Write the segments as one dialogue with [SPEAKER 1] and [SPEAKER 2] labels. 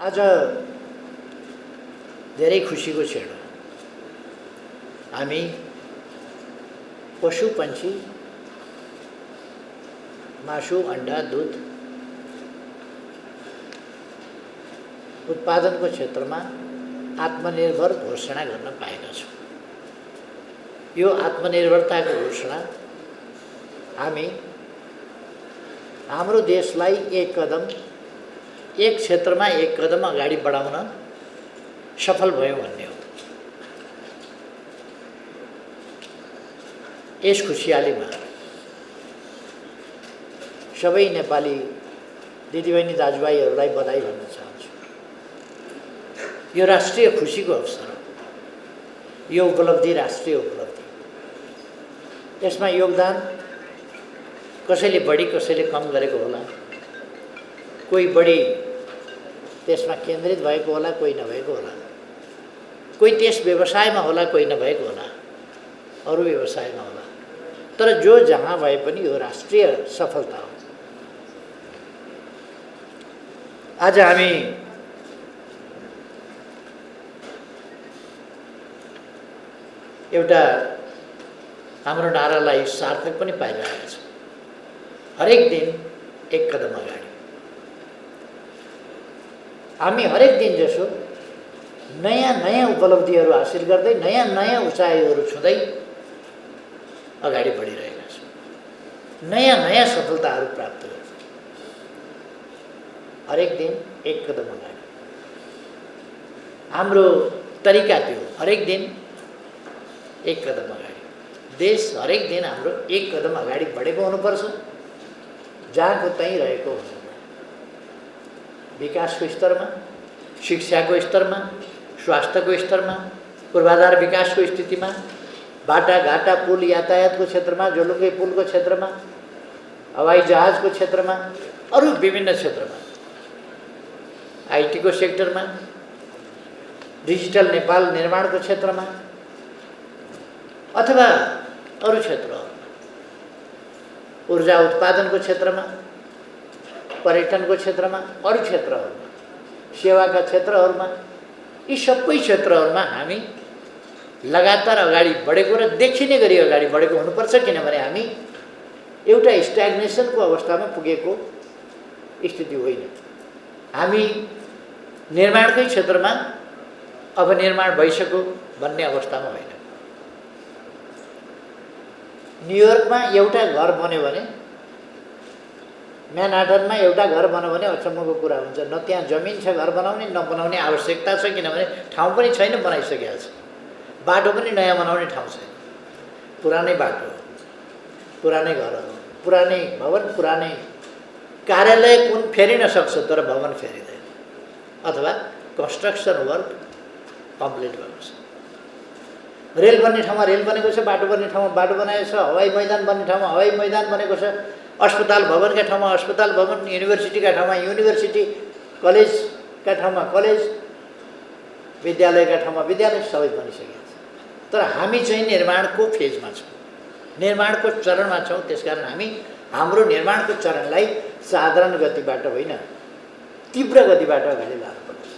[SPEAKER 1] आज धेरै खुसीको क्षण हो। हामी पशु पंक्षी मासु अंडा दूध उत्पादनको क्षेत्रमा आत्मनिर्भर घोषणा गर्न पाएका छौँ। यो आत्मनिर्भरताको घोषणा हामी हाम्रो देशलाई एक क्षेत्रमा एक कदम अगाडि बढाउन सफल भयो भन्ने हो। यस खुसियालीमा सबै नेपाली दिदीबहिनी दाजुभाइहरूलाई बधाई भन्न चाहन्छु। यो राष्ट्रिय खुसीको अवसर हो। यो उपलब्धि राष्ट्रिय उपलब्धि। यसमा योगदान कसैले बढी कसैले कम गरेको होला। कोही बढी त्यसमा केन्द्रित भएको होला, कोही नभएको होला। कोही त्यस व्यवसायमा होला, कोही नभएको होला, अरू व्यवसायमा होला। तर जो जहाँ भए पनि यो राष्ट्रिय सफलता हो। आज हामी एउटा हाम्रो नारालाई सार्थक पनि पाइरहेका छौँ। हरेक दिन एक कदम अगाडि। हामी हरेक दिन जसो नयाँ नयाँ उपलब्धिहरू हासिल गर्दै नयाँ नयाँ उचाइहरू छुँदै अगाडि बढिरहेका छौँ। नयाँ नयाँ सफलताहरू प्राप्त गर्छौँ। हरेक दिन एक कदम अगाडि। हाम्रो तरिका त्यो हरेक दिन एक कदम अगाडि। देश हरेक दिन हाम्रो एक कदम अगाडि बढेको हुनुपर्छ। जहाँको त्यहीँ रहेको हुनुपर्छ। विकासको स्तरमा, शिक्षाको स्तरमा, स्वास्थ्यको स्तरमा, पूर्वाधार विकासको स्थितिमा, बाटाघाटा पुल यातायातको क्षेत्रमा, जोलुङ्गे पुलको क्षेत्रमा, हवाई जहाजको क्षेत्रमा, अरू विभिन्न क्षेत्रमा, आइटीको सेक्टरमा, डिजिटल नेपाल निर्माणको क्षेत्रमा अथवा अरू क्षेत्रहरूमा, ऊर्जा उत्पादनको क्षेत्रमा, पर्यटनको क्षेत्रमा, अरू क्षेत्रहरूमा, सेवाका क्षेत्रहरूमा, यी सबै क्षेत्रहरूमा हामी लगातार अगाडि बढेको र देखिने गरी अगाडि बढेको हुनुपर्छ। किनभने हामी एउटा स्ट्याग्नेसनको अवस्थामा पुगेको स्थिति होइन। हामी निर्माणकै क्षेत्रमा अब निर्माण भइसक्यो भन्ने अवस्थामा होइन। न्युयोर्कमा एउटा घर बन्यो भने, म्यानहाटनमा एउटा घर बन्यो भने अचम्मको कुरा हुन्छ। न त्यहाँ जमिन छ घर बनाउने, न बनाउने आवश्यकता छ। किनभने ठाउँ पनि छैन, बनाइसकेको छ। बाटो पनि नयाँ बनाउने ठाउँ छैन। पुरानै बाटो, पुरानै घरहरू, पुरानै भवन, पुरानै कार्यालय कुन फेरिन सक्छ तर भवन फेरिँदैन अथवा कन्स्ट्रक्सन वर्क कम्प्लिट भएको छ। रेल बन्ने ठाउँमा रेल बनेको छ, बाटो बन्ने ठाउँमा बाटो बनाएको छ, हवाई मैदान बन्ने ठाउँमा हवाई मैदान बनेको छ, अस्पताल भवनका ठाउँमा अस्पताल भवन, युनिभर्सिटीका ठाउँमा युनिभर्सिटी, कलेजका ठाउँमा कलेज, विद्यालयका ठाउँमा विद्यालय सबै बनिसकेको छ। तर हामी चाहिँ निर्माणको फेजमा छौँ, निर्माणको चरणमा छौँ। त्यसकारण हामी हाम्रो निर्माणको चरणलाई साधारण गतिबाट होइन, तीव्र गतिबाट अगाडि लानुपर्छ।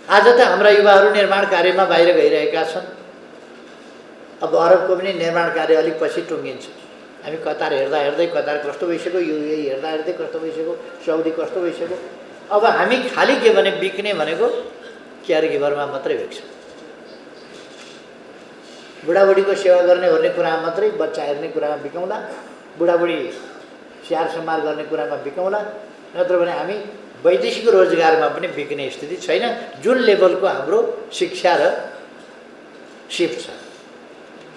[SPEAKER 1] आज त हाम्रा युवाहरू निर्माण कार्यमा बाहिर गइरहेका छन्। अब अरबको पनि निर्माण कार्य अलिक पछि टुङ्गिन्छ। हामी कतार हेर्दा हेर्दै कतार कस्तो भइसक्यो, युएई हेर्दा हेर्दै कस्तो भइसक्यो, साउदी कस्तो भइसक्यो। अब हामी खालि के भने बिक्ने भनेको केयर गिभरमा मात्रै भेट्छ। बुढाबुढीको सेवा गर्ने भन्ने कुरामा मात्रै, बच्चा हेर्ने कुरामा बिकौँला, बुढाबुढी स्याहार सम्हार गर्ने कुरामा बिकौँला। नत्र भने हामी वैदेशिक रोजगारमा पनि बिक्ने स्थिति छैन। जुन लेभलको हाम्रो शिक्षा र सिप छ,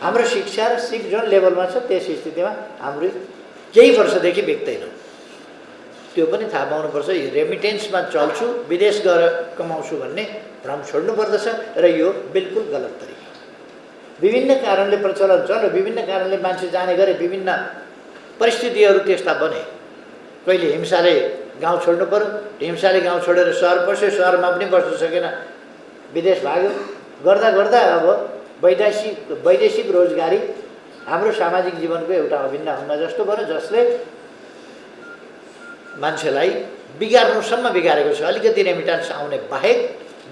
[SPEAKER 1] हाम्रो शिक्षा र सिप जुन लेभलमा छ त्यस स्थितिमा हाम्रो केही वर्षदेखि बिक्दैन। त्यो पनि थाहा पाउनुपर्छ। रेमिटेन्समा चल्छु, विदेश गएर कमाउँछु भन्ने भ्रम छोड्नुपर्दछ। र यो बिल्कुल गलत तरिका। विभिन्न कारणले प्रचलन छ र विभिन्न कारणले मान्छे जाने गरे, विभिन्न परिस्थितिहरू त्यस्ता बने। कहिले हिंसाले गाउँ छोड्नु पर्यो, हिंसाले गाउँ छोडेर सहर पस्यो, सहरमा पनि बस्न सकेन, विदेश भाग्यो। गर्दा गर्दा अब वैदेशिक रोजगारी हाम्रो सामाजिक जीवनको एउटा अभिन्न अंग जस्तो भयो, जसले मान्छेलाई बिगार्नुसम्म बिगारेको छ। अलिकति रेमिटान्स आउने बाहेक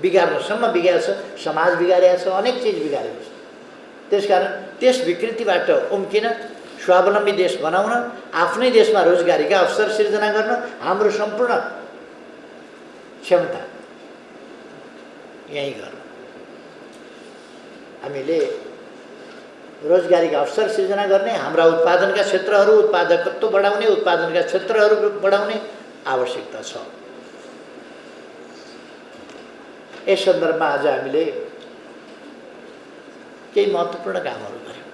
[SPEAKER 1] बिगार्नुसम्म बिगारेको छ, समाज बिगारेको छ, अनेक चिज बिगारेको छ। त्यसकारण त्यस विकृतिबाट उम्किन स्वावलम्बी देश बनाउन, आफ्नै देशमा रोजगारीका अवसर सिर्जना गर्न हाम्रो सम्पूर्ण क्षमता यहीँ गर्न। हामीले रोजगारीका अवसर सिर्जना गर्ने, हाम्रा उत्पादनका क्षेत्रहरू, उत्पादकत्व बढाउने, उत्पादनका क्षेत्रहरू बढाउने आवश्यकता छ। यस सन्दर्भमा आज हामीले केही महत्त्वपूर्ण कामहरू गर्यौँ,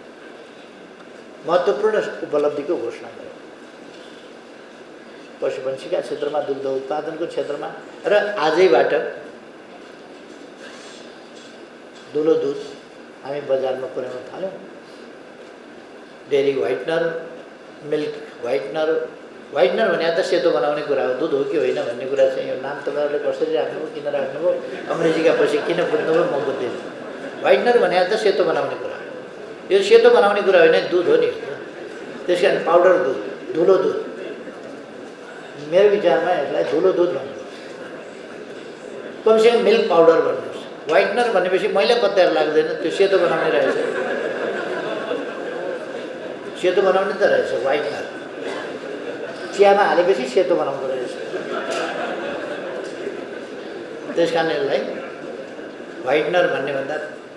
[SPEAKER 1] महत्त्वपूर्ण उपलब्धिको घोषणा गर्यौँ। पशुपन्छीका क्षेत्रमा, दुग्ध उत्पादनको क्षेत्रमा र आजैबाट धुलो दुध हामी बजारमा पुर्याउन थाल्यौँ। Dairy whitener, milk whitener, whitener भने त सेतो बनाउने कुरा हो, दुध हो कि होइन भन्ने कुरा चाहिँ यो नाम तपाईँहरूले कसरी राख्नुभयो, किन राख्नुभयो, अङ्ग्रेजीका पछि किन बुझ्नुभयो म बुझ्दिनँ। व्हाइटनर भने त सेतो बनाउने कुरा हो, यो सेतो बनाउने कुरा होइन, दुध हो नि। त्यस कारण पाउडर दुध, धुलो दुध, मेरो विचारमा यसलाई धुलो दुध भन्नुहोस्, कमसेकम मिल्क पाउडर भन्नुहोस्। व्हाइटनर भनेपछि मैला पत्ताहरू लाग्दैन, त्यो सेतो बनाउने रहेछ, सेतो बनाउने त रहेछ व्हाइटनर। चियामा हालेपछि सेतो बनाउँदो रहेछ। त्यस कारण यसलाई व्हाइटनर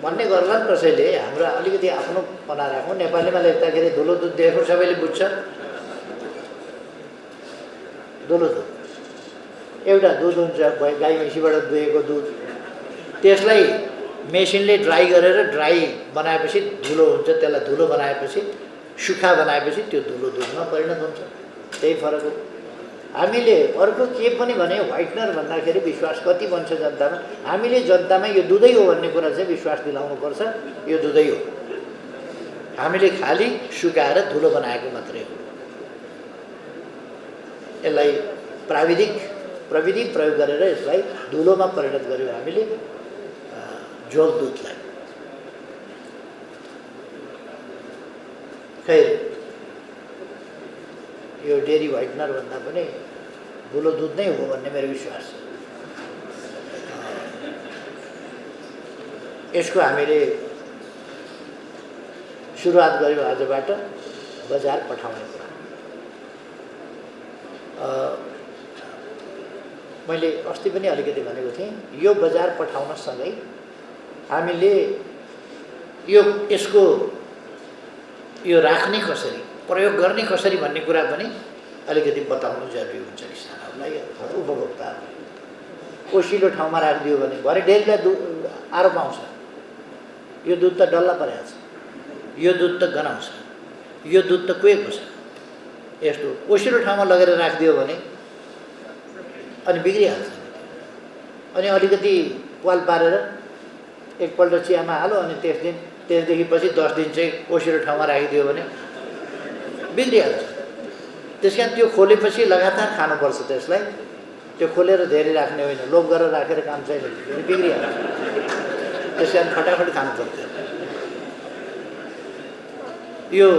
[SPEAKER 1] भन्ने गर्ला नि कसैले। हाम्रो अलिकति आफ्नो पना राखौँ। नेपालीमा लेख्दाखेरि धुलो दुध देखेको सबैले बुझ्छ। धुलो दुध एउटा दुध हुन्छ, गाई भैँसीबाट दुहेको दुध, त्यसलाई मेसिनले ड्राई गरेर ड्राई बनाएपछि धुलो हुन्छ। त्यसलाई धुलो बनाएपछि, सुक्खा बनाएपछि त्यो धुलो दुधमा परिणत हुन्छ। त्यही फरक हो। हामीले अर्को के पनि भने व्हाइटनर भन्दाखेरि विश्वास कति बन्छ जनतामा। हामीले जनतामा यो दुधै हो भन्ने कुरा चाहिँ विश्वास दिलाउनुपर्छ। यो दुधै हो, हामीले खालि सुकाएर धुलो बनाएको मात्रै हो। यसलाई प्रविधि प्रयोग गरेर यसलाई धुलोमा परिणत गर्यौँ हामीले झोल दुधलाई। खैर, यो डेरी व्हाइटनर भन्दा पनि धुलो दुध नै हो भन्ने मेरो विश्वास छ। यसको हामीले सुरुवात गर्यौँ आजबाट बजार पठाउने कुरा। मैले अस्ति पनि अलिकति भनेको थिएँ, यो बजार पठाउनसँगै हामीले यसको राख्ने कसरी, प्रयोग गर्ने कसरी भन्ने कुरा पनि अलिकति बताउनु जरुरी हुन्छ किसानहरूलाई, उपभोक्ताहरूलाई। ओसिलो ठाउँमा राखिदियो भने भरे डेरीलाई आरोप आउँछ, यो दुध त डल्ला परेको छ, यो दुध त गनाउँछ, यो दुध त कुहेको छ। यस्तो ओसिलो ठाउँमा लगेर राखिदियो भने अनि बिग्रिहाल्छ। अनि अलिकति पाल पारेर एकपल्ट चियामा हालो, अनि त्यसदेखि पछि 10 दिन चाहिँ ओसिलो ठाउँमा राखिदियो भने बिग्रिहाल्छ। त्यस कारण त्यो खोलेपछि लगातार खानुपर्छ त्यसलाई। त्यो खोलेर धेरै राख्ने होइन, लोभ गरेर राखेर काम छैन, बिग्रिहाल्छ। त्यस कारण फटाफट खानुपर्छ। यो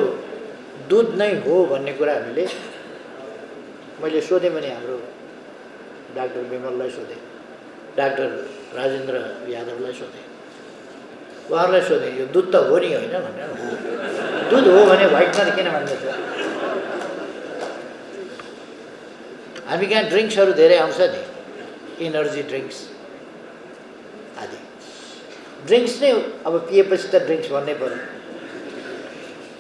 [SPEAKER 1] दुध नै हो भन्ने कुरा मैले सोधेँ भने हाम्रो डाक्टर विमललाई सोधेँ, डाक्टर राजेन्द्र यादवलाई सोधेँ, उहाँहरूलाई सोधेँ यो दुध त हो नि होइन भनेर। हो, दुध हो भने व्हाइटनर किन भन्दैछ? हामी कहाँ ड्रिङ्क्सहरू धेरै आउँछ नि, इनर्जी ड्रिङ्क्स आदि। ड्रिङ्क्स नै अब पिएपछि त ड्रिङ्क्स भन्नै पर्यो,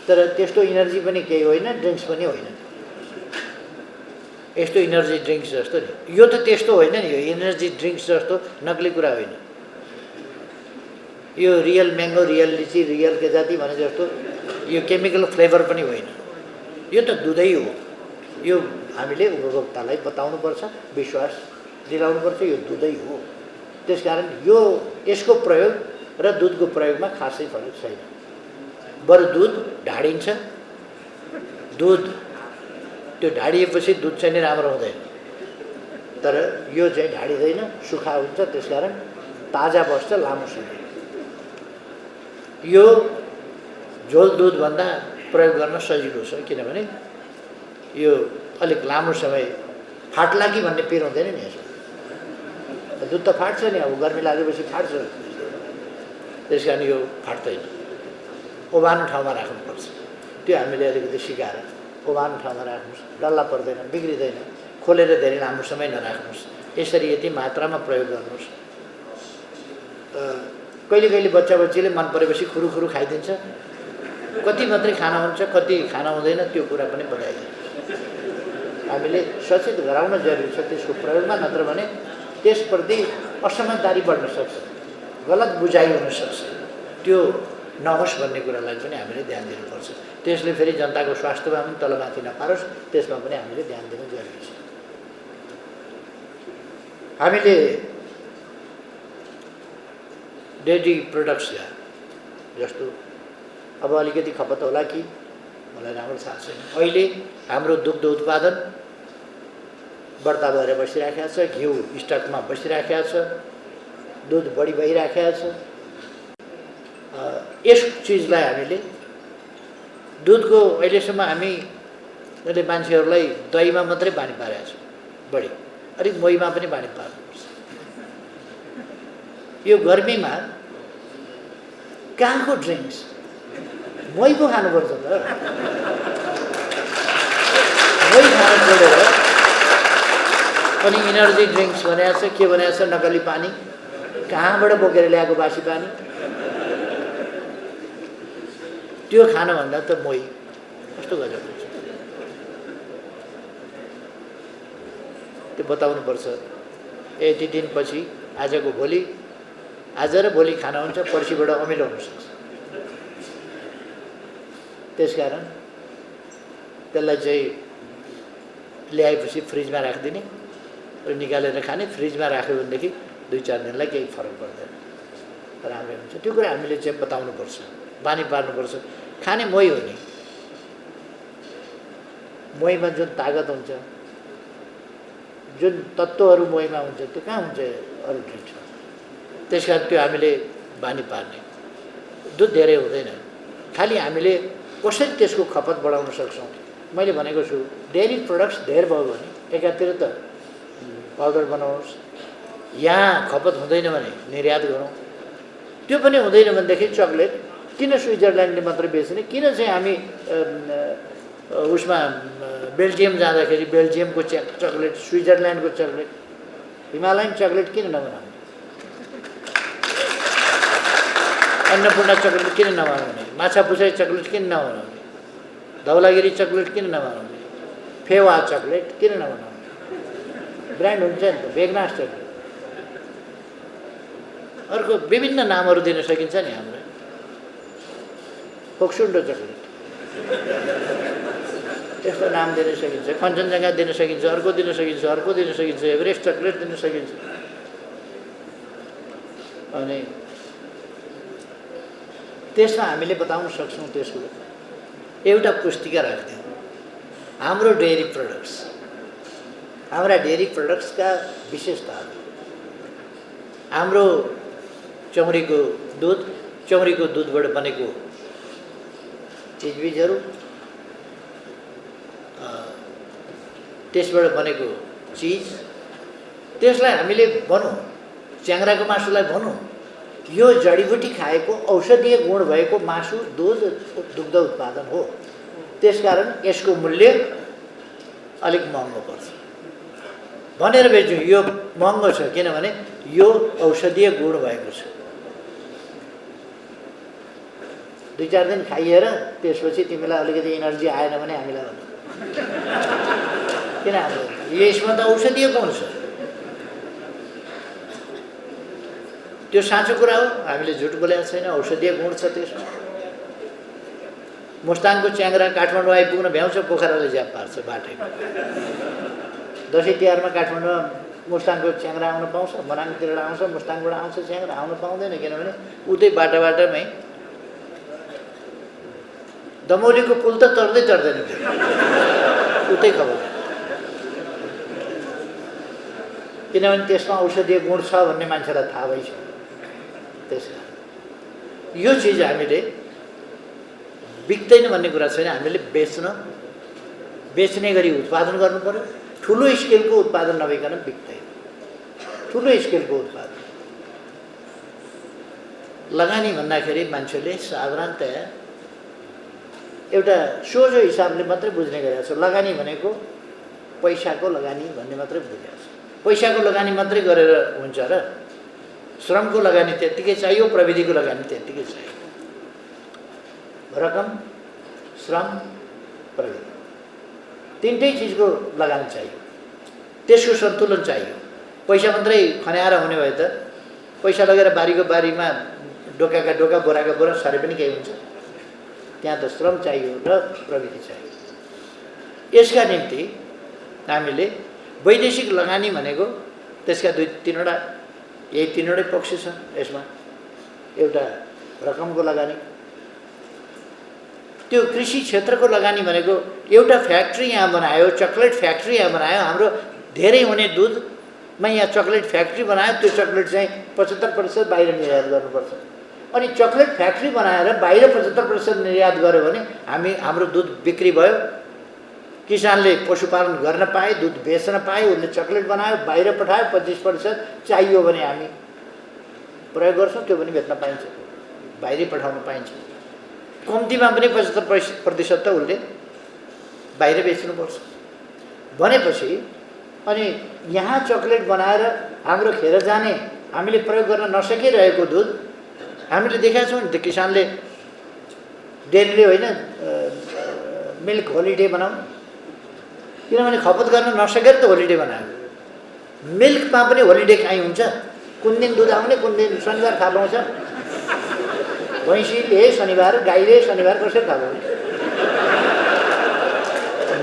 [SPEAKER 1] तर त्यस्तो इनर्जी पनि केही होइन, ड्रिङ्क्स पनि होइन। यस्तो इनर्जी ड्रिङ्क्स जस्तो नि, यो त त्यस्तो होइन नि। यो इनर्जी ड्रिङ्क्स जस्तो नक्ली कुरा होइन। यो रियल म्याङ्गो, रियल लिची, रियल के जाति भने जस्तो यो केमिकल फ्लेभर पनि होइन। यो त दुधै हो। यो हामीले उपभोक्तालाई बताउनुपर्छ, विश्वास दिलाउनुपर्छ, यो दुधै हो। त्यसकारण यसको प्रयोग र दुधको प्रयोगमा खासै फरक छैन। बरु दुध ढाडिन्छ, दुध त्यो ढाडिएपछि दुध चाहिँ नि राम्रो हुँदैन, तर यो चाहिँ ढाडिँदैन, सुक्खा हुन्छ। त्यसकारण ताजा बस्छ लामो समय। यो झोल दुधभन्दा प्रयोग गर्न सजिलो छ, किनभने यो अलिक लामो समय फाट्ला कि भन्ने पिर हुँदैन नि यसो। दुध त फाट्छ नि, अब गर्मी लागेपछि फाट्छ। त्यस कारण यो फाट्दैन, ओभानो ठाउँमा राख्नुपर्छ। त्यो हामीले अलिकति सिकाएर ओभानो ठाउँमा राख्नुहोस्, डल्ला पर्दैन, बिग्रिँदैन। खोलेर धेरै लामो समय नराख्नुहोस्, यसरी यति मात्रामा प्रयोग गर्नुहोस्। कहिले कहिले बच्चा बच्चीले मन परेपछि खुरुखुरु खाइदिन्छ, कति मात्रै खाना हुन्छ कति खाना हुँदैन त्यो कुरा पनि बताइदिन्छ। हामीले सचेत गराउन जरुरी छ त्यसको प्रयोगमा, नत्र भने त्यसप्रति असमझदारी बढ्न सक्छ, गलत बुझाइ हुनसक्छ। त्यो नहोस् भन्ने कुरालाई पनि हामीले ध्यान दिनुपर्छ। त्यसले फेरि जनताको स्वास्थ्यमा पनि तलमाथि नपारोस्, त्यसमा पनि हामीले ध्यान दिनु जरुरी छ। हामीले डेयरी प्रोडक्ट्सका जस्तो अब अलिकति खपत होला कि मलाई राम्रो थाहा छैन। अहिले हाम्रो दुग्ध उत्पादन बढ्ता भएर बसिराखेको छ, घिउ स्टकमा बसिराखेको छ, दुध बढी भइराखेको छ। यस चिजलाई हामीले दुधको अहिलेसम्म हामीले मान्छेहरूलाई दहीमा मात्रै बानी पारेको छ, बढी अलिक मोहीमा पनि बानी पार्नुपर्छ। यो गर्मीमा कहाँको ड्रिङ्क्स, मोही पो खानुपर्छ त। मोही खान छोडेर अनि इनर्जी ड्रिङ्क्स भनेको छ, के भनेको छ, नकली पानी, कहाँबाट बोकेर ल्याएको बासी पानी, त्यो खानुभन्दा त मोही कस्तो गजब हुन्छ। त्यो बताउनुपर्छ। यति दिनपछि आजको भोलि, आज र भोलि खाना हुन्छ, पर्सिबाट अमिलो हुनसक्छ। त्यसकारण त्यसलाई चाहिँ ल्याएपछि फ्रिजमा राखिदिने र निकालेर खाने। फ्रिजमा राख्यो भनेदेखि 2-4 दिनलाई केही फरक पर्दैन, राम्रै हुन्छ। त्यो कुरा हामीले चाहिँ बताउनुपर्छ, बानी पार्नुपर्छ। खाने मोही हो नि, मोहीमा जुन तागत हुन्छ, जुन तत्त्वहरू मोहीमा हुन्छ, त्यो कहाँ हुन्छ अरू ड्रिङ्क्समा। त्यस कारण त्यो हामीले बानी पार्ने। दुध धेरै हुँदैन, खालि हामीले कसरी त्यसको खपत बढाउन सक्छौँ। मैले भनेको छु डेयरी प्रोडक्ट्स धेर भयो भने एकातिर त पाउडर बनाउनुहोस्, यहाँ खपत हुँदैन भने निर्यात गरौँ। त्यो पनि हुँदैन भनेदेखि चक्लेट किन स्विजरल्यान्डले मात्रै बेच्ने, किन चाहिँ हामी उसमा बेल्जियम जाँदाखेरि बेल्जियमको चक्लेट, स्विजरल्यान्डको चक्लेट, हिमालयन चक्लेट किन नबनाउने, अन्नपूर्ण चक्लेट किन नबनाउने, माछापुछाइ चक्लेट किन नबनाउने, धौलागिरी चक्लेट किन नबनाउने, फेवा चक्लेट किन नबनाउने। ब्रान्ड हुन्छ नि त, बेगनास चक्लेट, अर्को विभिन्न नामहरू दिन सकिन्छ नि। हाम्रो फोक्सुन्डो चक्लेट यस्तो नाम दिन सकिन्छ, कञ्चनजङ्घा दिन सकिन्छ, अर्को दिन सकिन्छ, अर्को दिन सकिन्छ, एभरेस्ट चक्लेट दिन सकिन्छ। अनि त्यसमा हामीले बताउन सक्छौँ। त्यसको एउटा पुस्तिका राख्दिउँ, हाम्रो डेयरी प्रोडक्ट्स, हाम्रा डेयरी प्रोडक्ट्सका विशेषताहरू, हाम्रो चौरीको दुध, चौरीको दुधबाट बनेको चिजबिजहरू, त्यसबाट बनेको चिज, त्यसलाई हामीले भनौँ, च्याङ्ग्राको मासुलाई भनौँ, यो जडीबुटी खाएको औषधीय गुण भएको मासु, दुध, दुग्ध उत्पादन हो। त्यसकारण यसको मूल्य अलिक महँगो पर्छ भनेर बेच्यौँ। यो महँगो छ किनभने यो औषधीय गुण भएको छ। 2-4 दिन खाइएर त्यसपछि तिमीलाई अलिकति एनर्जी आएन भने हामीलाई भन्छ, किन हाम्रो यसमा त औषधीय गुण छ। त्यो साँचो कुरा हो, हामीले झुट बोलेको छैन, औषधीय गुण छ त्यसमा। मुस्ताङको च्याङ्ग्रा काठमाडौँ आइपुग्न भ्याउँछ, पोखराले ज्याप पार्छ बाटैमा। दसैँ तिहारमा काठमाडौँमा मुस्ताङको च्याङ्ग्रा आउन पाउँछ, मनाङतिर आउँछ, मुस्ताङबाट आउँछ च्याङ्ग्रा, आउन पाउँदैन किनभने उतै बाटामै दमौलीको पुल त चढ्दैन त्यो, उतै खबर। किनभने त्यसमा औषधीय गुण छ भन्ने मान्छेलाई थाहा भइसक्यो। त्यसकारण यो चिज हामीले बिक्दैन भन्ने कुरा छैन, हामीले बेच्ने गरी उत्पादन गर्नु पर्यो, ठुलो स्केलको उत्पादन नभइकन बिक्दैन। ठुलो स्केलको उत्पादन लगानी भन्दाखेरि मान्छेले साधारणतया एउटा सोझो हिसाबले मात्रै बुझ्ने गरेको छ। लगानी भनेको पैसाको लगानी भन्ने मात्रै बुझेको छ। पैसाको लगानी मात्रै गरेर हुन्छ र? श्रमको लगानी त्यत्तिकै चाहियो, प्रविधिको लगानी त्यत्तिकै चाहियो। रकम, श्रम, प्रविधि, तीनटै चिजको लगानी चाहियो। त्यसको सन्तुलन चाहियो। पैसा मात्रै खन्याएर हुने भए त पैसा लगेर बारीको बारीमा डोकाका डोका बोराका बोरा सारे पनि केही हुन्छ? त्यहाँ त श्रम चाहियो र प्रविधि चाहियो। यसका निम्ति हामीले वैदेशिक लगानी भनेको त्यसका दुई तीनवटा यही तीनवटै पक्ष छ यसमा। एउटा रकमको लगानी, त्यो कृषि क्षेत्रको लगानी भनेको एउटा फ्याक्ट्री यहाँ बनायो, चकलेट फ्याक्ट्री यहाँ बनायो, हाम्रो धेरै हुने दुधमा यहाँ चकलेट फ्याक्ट्री बनायो, त्यो चकलेट चाहिँ 75% बाहिर निर्यात गर्नुपर्छ। अनि चकलेट फ्याक्ट्री बनाएर बाहिर 75% निर्यात गर्यो भने हाम्रो दुध बिक्री भयो, किसानले पशुपालन गर्न पाए, दुध बेच्न पाए, उसले चकलेट बनायो, बाहिर पठायो, 25% चाहियो भने हामी प्रयोग गर्छौँ, त्यो पनि बेच्न पाइन्छ, बाहिरै पठाउन पाइन्छ। कम्तीमा पनि 75% त उसले बाहिर बेच्नुपर्छ भनेपछि अनि यहाँ चकलेट बनाएर हाम्रो खेर जाने, हामीले प्रयोग गर्न नसकिरहेको दुध हामीले देखेका छौँ नि त। किसानले डेरीले होइन मिल्क होलिडे बनाउनु, किनभने खपत गर्न नसकेर त होलिडे बनायो। मिल्कमा पनि होलिडे काहीँ हुन्छ? कुन दिन दुध आउने, कुन दिन शनिबार थाहा पाउँछ? भैँसीले शनिबार, गाईले शनिबार, कसरी थाहा पाउने?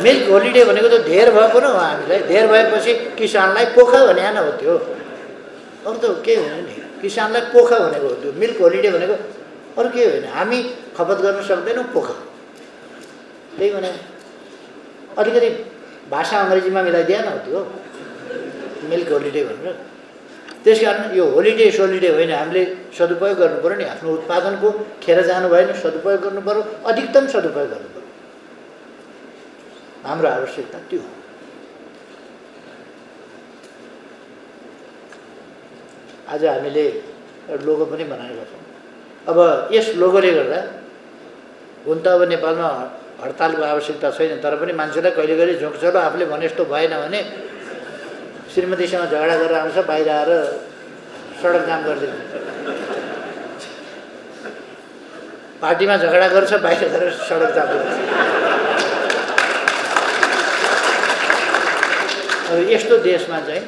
[SPEAKER 1] मिल्क होलिडे भनेको त धेर भएको न हो। हामीलाई धेर भएपछि किसानलाई पोखा भने न हो त्यो, अरू त केही होइन नि। किसानलाई पोखा भनेको हो त्यो। मिल्क होलिडे भनेको अरू केही होइन। हामी खपत गर्न सक्दैनौँ, पोखा। त्यही भने अलिकति भाषा अङ्ग्रेजीमा मिलाइदिएन हो त्यो मिल्क होलिडे भनेर। त्यस कारण यो होलिडे सोलिडे होइन, हामीले सदुपयोग गर्नु पऱ्यो नि। आफ्नो उत्पादनको खेर जानु भएन, सदुपयोग गर्नु पऱ्यो, अधिकतम सदुपयोग गर्नु पऱ्यो। हाम्रो आवश्यकता त्यो हो। आज हामीले लोगो पनि बनाएका छौँ। अब यस लोगोले गर्दा हुन त अब नेपालमा हडतालको आवश्यकता छैन, तर पनि मान्छेलाई कहिले कहिले झोक चलो आफूले भने जस्तो भएन भने श्रीमतीसँग झगडा गरेर आउँछ, बाहिर आएर सडक जाम गरिदिन्छ। पार्टीमा झगडा गर्छ, बाहिर गएर सडक जाम गर्छ। अब यस्तो देशमा चाहिँ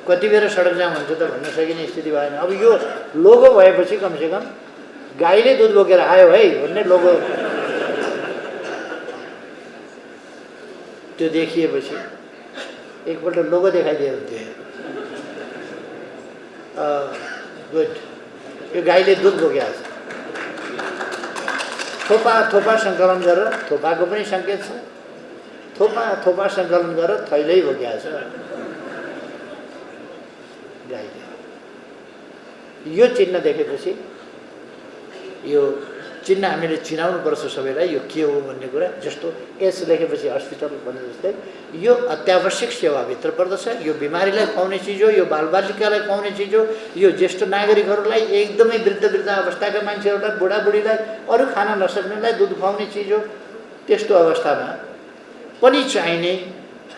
[SPEAKER 1] कति बेर सडक जाम हुन्छ त भन्न सकिने स्थिति भएन। अब यो लोगो भएपछि कमसेकम गाईले दुध बोकेर आयो है भन्ने लोगो त्यो देखिएपछि एकपल्ट लोगो देखाइदियो हुन्थ्यो। गुड, यो गाईले दुध बोकेको छ। थोपा थोपा सङ्कलन गरेर, थोपाको पनि सङ्केत छ, थोपा थोपा सङ्कलन गरेर थैलै बोकेको छ गाईले। यो चिन्ह देखेपछि, यो चिन्ह हामीले चिनाउनुपर्छ सबैलाई, यो के हो भन्ने कुरा। जस्तो एस लेखेपछि हस्पिटल भन्ने जस्तै यो अत्यावश्यक सेवाभित्र पर्दछ। यो बिमारीलाई खुवाउने चिज हो, यो बालबालिकालाई खुवाउने चिज हो, यो ज्येष्ठ नागरिकहरूलाई, एकदमै वृद्ध अवस्थाका मान्छेहरूलाई, बुढाबुढीलाई, अरू खान नसक्नेलाई दुध खुवाउने चिज हो। त्यस्तो अवस्थामा पनि चाहिने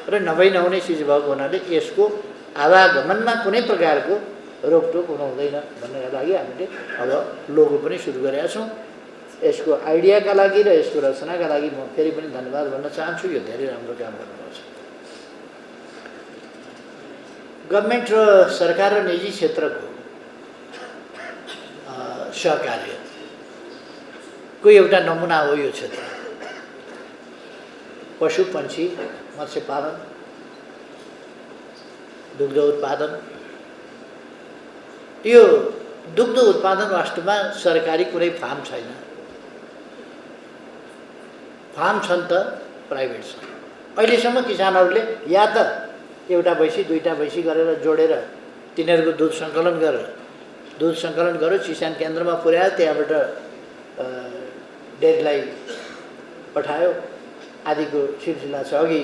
[SPEAKER 1] र नहुने चिज भएको हुनाले यसको आवागमनमा कुनै प्रकारको रोकटोक हुनु हुँदैन भन्नका लागि हामीले अब लोगो पनि सुरु गरेका छौँ। यसको आइडियाका लागि र यसको रचनाका लागि म फेरि पनि धन्यवाद भन्न चाहन्छु। यो धेरै राम्रो काम गर्नुभएको छ। गभर्मेन्ट र सरकार र निजी क्षेत्रको सहकार्यको एउटा नमुना हो यो क्षेत्र। पशु पंक्षी मत्स्य पालन, दुग्ध उत्पादन। यो दुग्ध उत्पादन वास्तवमा सरकारी कुनै फार्म छैन। फार्म छन् त प्राइभेट छन्। अहिलेसम्म किसानहरूले या त एउटा भैँसी दुईटा भैँसी गरेर जोडेर तिनीहरूको दुध सङ्कलन गर्यो, किसान केन्द्रमा पुर्यायो, त्यहाँबाट डेरीलाई पठायो, आदिको सिलसिला छ। अघि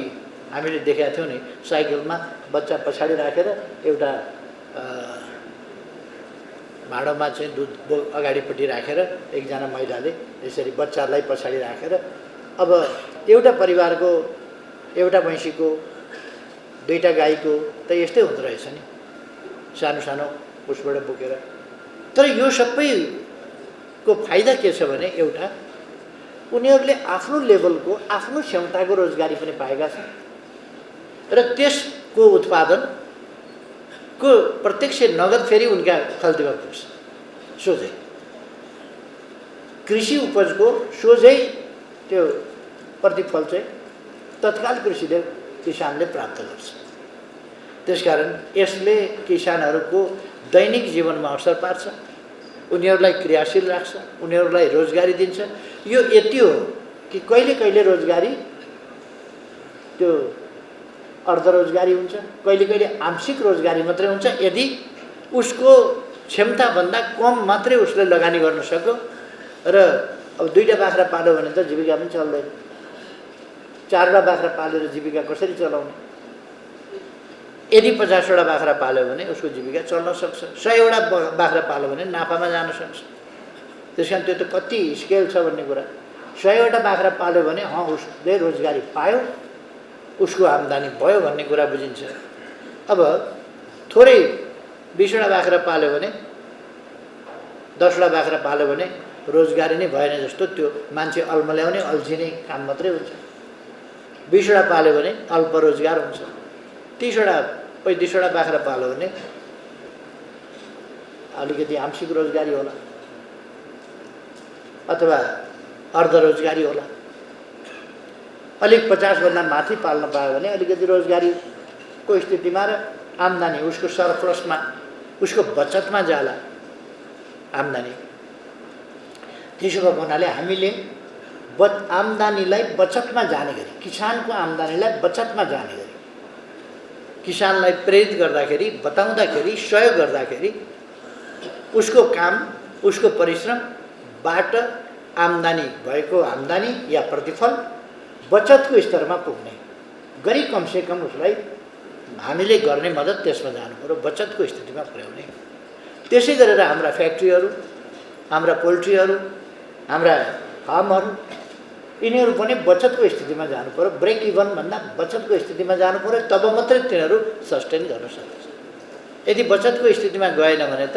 [SPEAKER 1] हामीले देखेका थियौँ नि, साइकलमा बच्चा पछाडि राखेर एउटा भाँडोमा चाहिँ दुध अगाडिपट्टि राखेर एकजना महिलाले यसरी बच्चालाई पछाडि राखेर, अब एउटा परिवारको एउटा भैँसीको दुईटा गाईको त यस्तै हुँदो रहेछ नि, सानो सानो उसबाट बोकेर। तर यो सबैको फाइदा के छ भने एउटा उनीहरूले आफ्नो लेभलको आफ्नो क्षमताको रोजगारी पनि पाएका छन् र त्यसको उत्पादनको प्रत्यक्ष नगद फेरि उनका खल्तीमा पुग्छ। सोझै कृषि उपजको सोझै त्यो प्रतिफल चाहिँ तत्काल किसानले प्राप्त गर्छ। त्यसकारण यसले किसानहरूको दैनिक जीवनमा असर पार्छ, उनीहरूलाई क्रियाशील राख्छ, उनीहरूलाई रोजगारी दिन्छ। यो यति हो कि कहिले कहिले रोजगारी त्यो अर्धरोजगारी हुन्छ, कहिले कहिले आंशिक रोजगारी मात्रै हुन्छ यदि उसको क्षमताभन्दा कम मात्रै उसले लगानी गर्न सक्यो। र अब दुईटा बाख्रा पाल्यो भने त जीविका पनि चल्दैन, चारवटा बाख्रा पालेर जीविका कसरी चलाउने? यदि 50वटा बाख्रा पाल्यो भने उसको जीविका चल्न सक्छ, 100वटा बाख्रा पाल्यो भने नाफामा जान सक्छ। त्यस कारण त्यो त कति स्केल छ भन्ने कुरा। 100वटा बाख्रा पाल्यो भने उसले रोजगारी पायो, उसको आम्दानी भयो भन्ने कुरा बुझिन्छ। अब थोरै 20वटा बाख्रा पाल्यो भने 10वटा बाख्रा पाल्यो भने रोजगारी नै भएन जस्तो, त्यो मान्छे अल्मल्याउने अल्झिने काम मात्रै हुन्छ। 20वटा पाल्यो भने अल्प रोजगार हुन्छ, 30वटा 35वटा बाख्रा पाल्यो भने अलिकति आंशिक रोजगारी होला अथवा अर्धरोजगारी होला। अलिक 50भन्दा माथि पाल्न पायो भने अलिकति रोजगारीको स्थितिमा र आम्दानी उसको सरप्लसमा, उसको बचतमा जाला आम्दानी। त्यसो भएको हुनाले हामीले आम्दानीलाई बचतमा जाने गरी, किसानको आम्दानीलाई बचतमा जाने गरी किसानलाई प्रेरित गर्दाखेरि, बताउँदाखेरि, सहयोग गर्दाखेरि उसको काम, उसको परिश्रमबाट आम्दानी भएको आम्दानी या प्रतिफल बचतको स्तरमा पुग्ने गरी कमसेकम उसलाई हामीले गर्ने मद्दत त्यसमा जानु पर्यो, बचतको स्थितिमा पुर्याउने। त्यसै गरेर हाम्रा फ्याक्ट्रीहरू, हाम्रा पोल्ट्रीहरू, हाम्रा फार्महरू, यिनीहरू पनि बचतको स्थितिमा जानु पर्यो, ब्रेक इभन भन्दा बचतको स्थितिमा जानु पर्यो, तब मात्रै तिनीहरू सस्टेन गर्न सक्छ। यदि बचतको स्थितिमा गएन भने त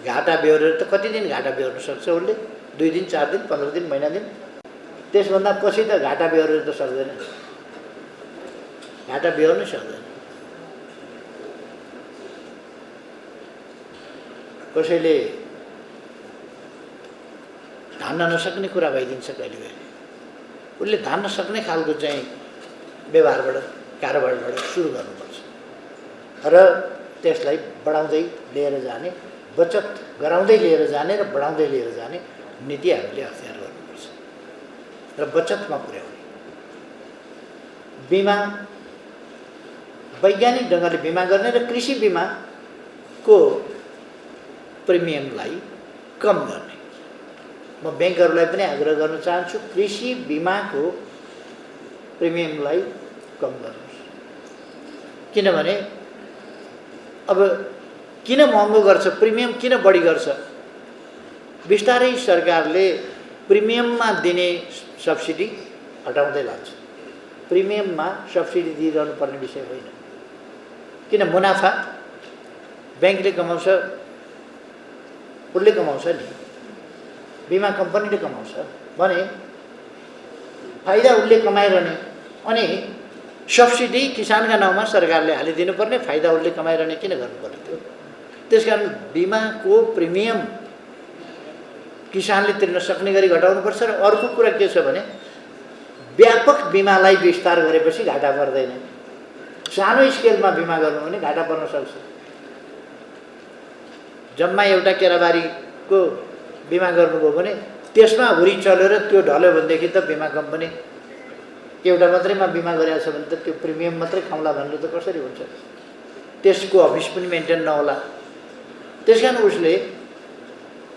[SPEAKER 1] घाटा बेहोरेर त कति दिन घाटा बेहोर्न सक्छ उसले? 2 दिन, 4 दिन, 15 दिन, महिना दिन। त्यसभन्दा पछि त घाटा बेहोरेर त सक्दैन, घाटा बेहोर्नै सक्दैन। कसैले धान्न नसक्ने कुरा भइदिन्छ कहिले कहिले, उसले धान्न सक्ने खालको चाहिँ व्यवहारबाट, कारोबारबाट सुरु गर्नुपर्छ र त्यसलाई बढाउँदै लिएर जाने, बचत गराउँदै लिएर जाने र बढाउँदै लिएर जाने नीति हामीले अख्तियार गर्नुपर्छ र बचतमा पुर्याउने। बिमा, वैज्ञानिक ढङ्गले बिमा गर्ने र कृषि बिमाको प्रिमियमलाई कम गर्ने। म ब्याङ्कहरूलाई पनि आग्रह गर्न चाहन्छु, कृषि बिमाको प्रिमियमलाई कम गर्नुहोस्। किनभने अब किन महँगो गर्छ, प्रिमियम किन बढी गर्छ? बिस्तारै सरकारले प्रिमियममा दिने सब्सिडी हटाउँदै लान्छ। प्रिमियममा सब्सिडी दिइरहनु पर्ने विषय होइन। किन? मुनाफा ब्याङ्कले कमाउँछ, उसले कमाउँछ नि, बिमा कम्पनीले कमाउँछ भने फाइदा उसले कमाइरहने, अनि सब्सिडी किसानका नाउँमा सरकारले हालिदिनु पर्ने, फाइदा उसले कमाइरहने किन गर्नुपर्ने थियो? त्यसकारण बिमाको प्रिमियम किसानले तिर्न सक्ने गरी घटाउनुपर्छ। र अर्को कुरा के छ भने व्यापक बिमालाई विस्तार गरेपछि घाटा पर्दैन। सानो स्केलमा बिमा गर्नु भने घाटा पर्न सक्छ। जम्मा एउटा केराबारीको बिमा गर्नुभयो भने त्यसमा हुरी चलेर त्यो ढल्यो भनेदेखि त बिमा कम्पनी एउटा मात्रैमा बिमा गरेको छ भने त त्यो प्रिमियम मात्रै खाउँला भन्नु त कसरी हुन्छ? त्यसको अफिस पनि मेन्टेन नहोला। त्यसकारण उसले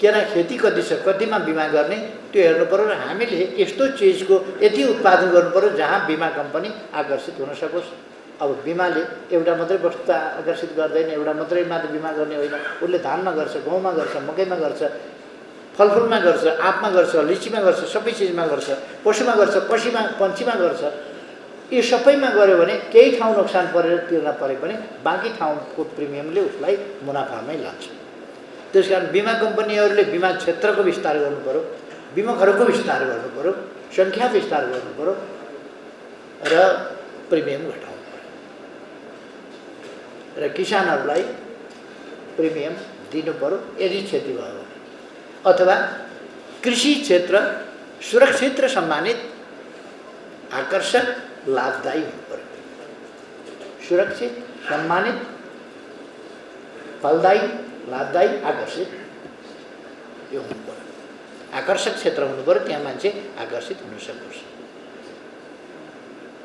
[SPEAKER 1] केरा खेती कति छ, कतिमा बिमा गर्ने त्यो हेर्नु पर्यो र हामीले यस्तो चिजको यति उत्पादन गर्नु पर्यो जहाँ बिमा कम्पनी आकर्षित हुन सकोस्। अब बिमाले एउटा मात्रै वस्तु त आकर्षित गर्दैन, एउटा मात्रै मात्र बिमा गर्ने होइन, उसले धानमा गर्छ, गहुँमा गर्छ, मकैमा गर्छ, फलफुलमा गर्छ, आँपमा गर्छ, लिचीमा गर्छ, सबै चिजमा गर्छ, पशुमा गर्छ, पन्छीमा गर्छ। यो सबैमा गऱ्यो भने केही ठाउँ नोक्सान परेर तिर्न परे पनि बाँकी ठाउँको प्रिमियमले उसलाई मुनाफामै लान्छ। त्यसकारण बिमा कम्पनीहरूले बिमा क्षेत्रको विस्तार गर्नु पर्यो, बिमकहरूको विस्तार गर्नु पर्यो, सङ्ख्या विस्तार गर्नु पर्यो र प्रिमियम घटाउनु पर्यो र किसानहरूलाई प्रिमियम दिनु पर्यो यदि क्षति भयो भने। अथवा कृषि क्षेत्र सुरक्षित र सम्मानित, आकर्षक, लाभदायी हुनु पर्यो। सुरक्षित, सम्मानित, फलदायी, लाभदायी, आकर्षित यो हुनु पर्यो। आकर्षक क्षेत्र हुनु पर्यो, त्यहाँ मान्छे आकर्षित हुन सकोस्।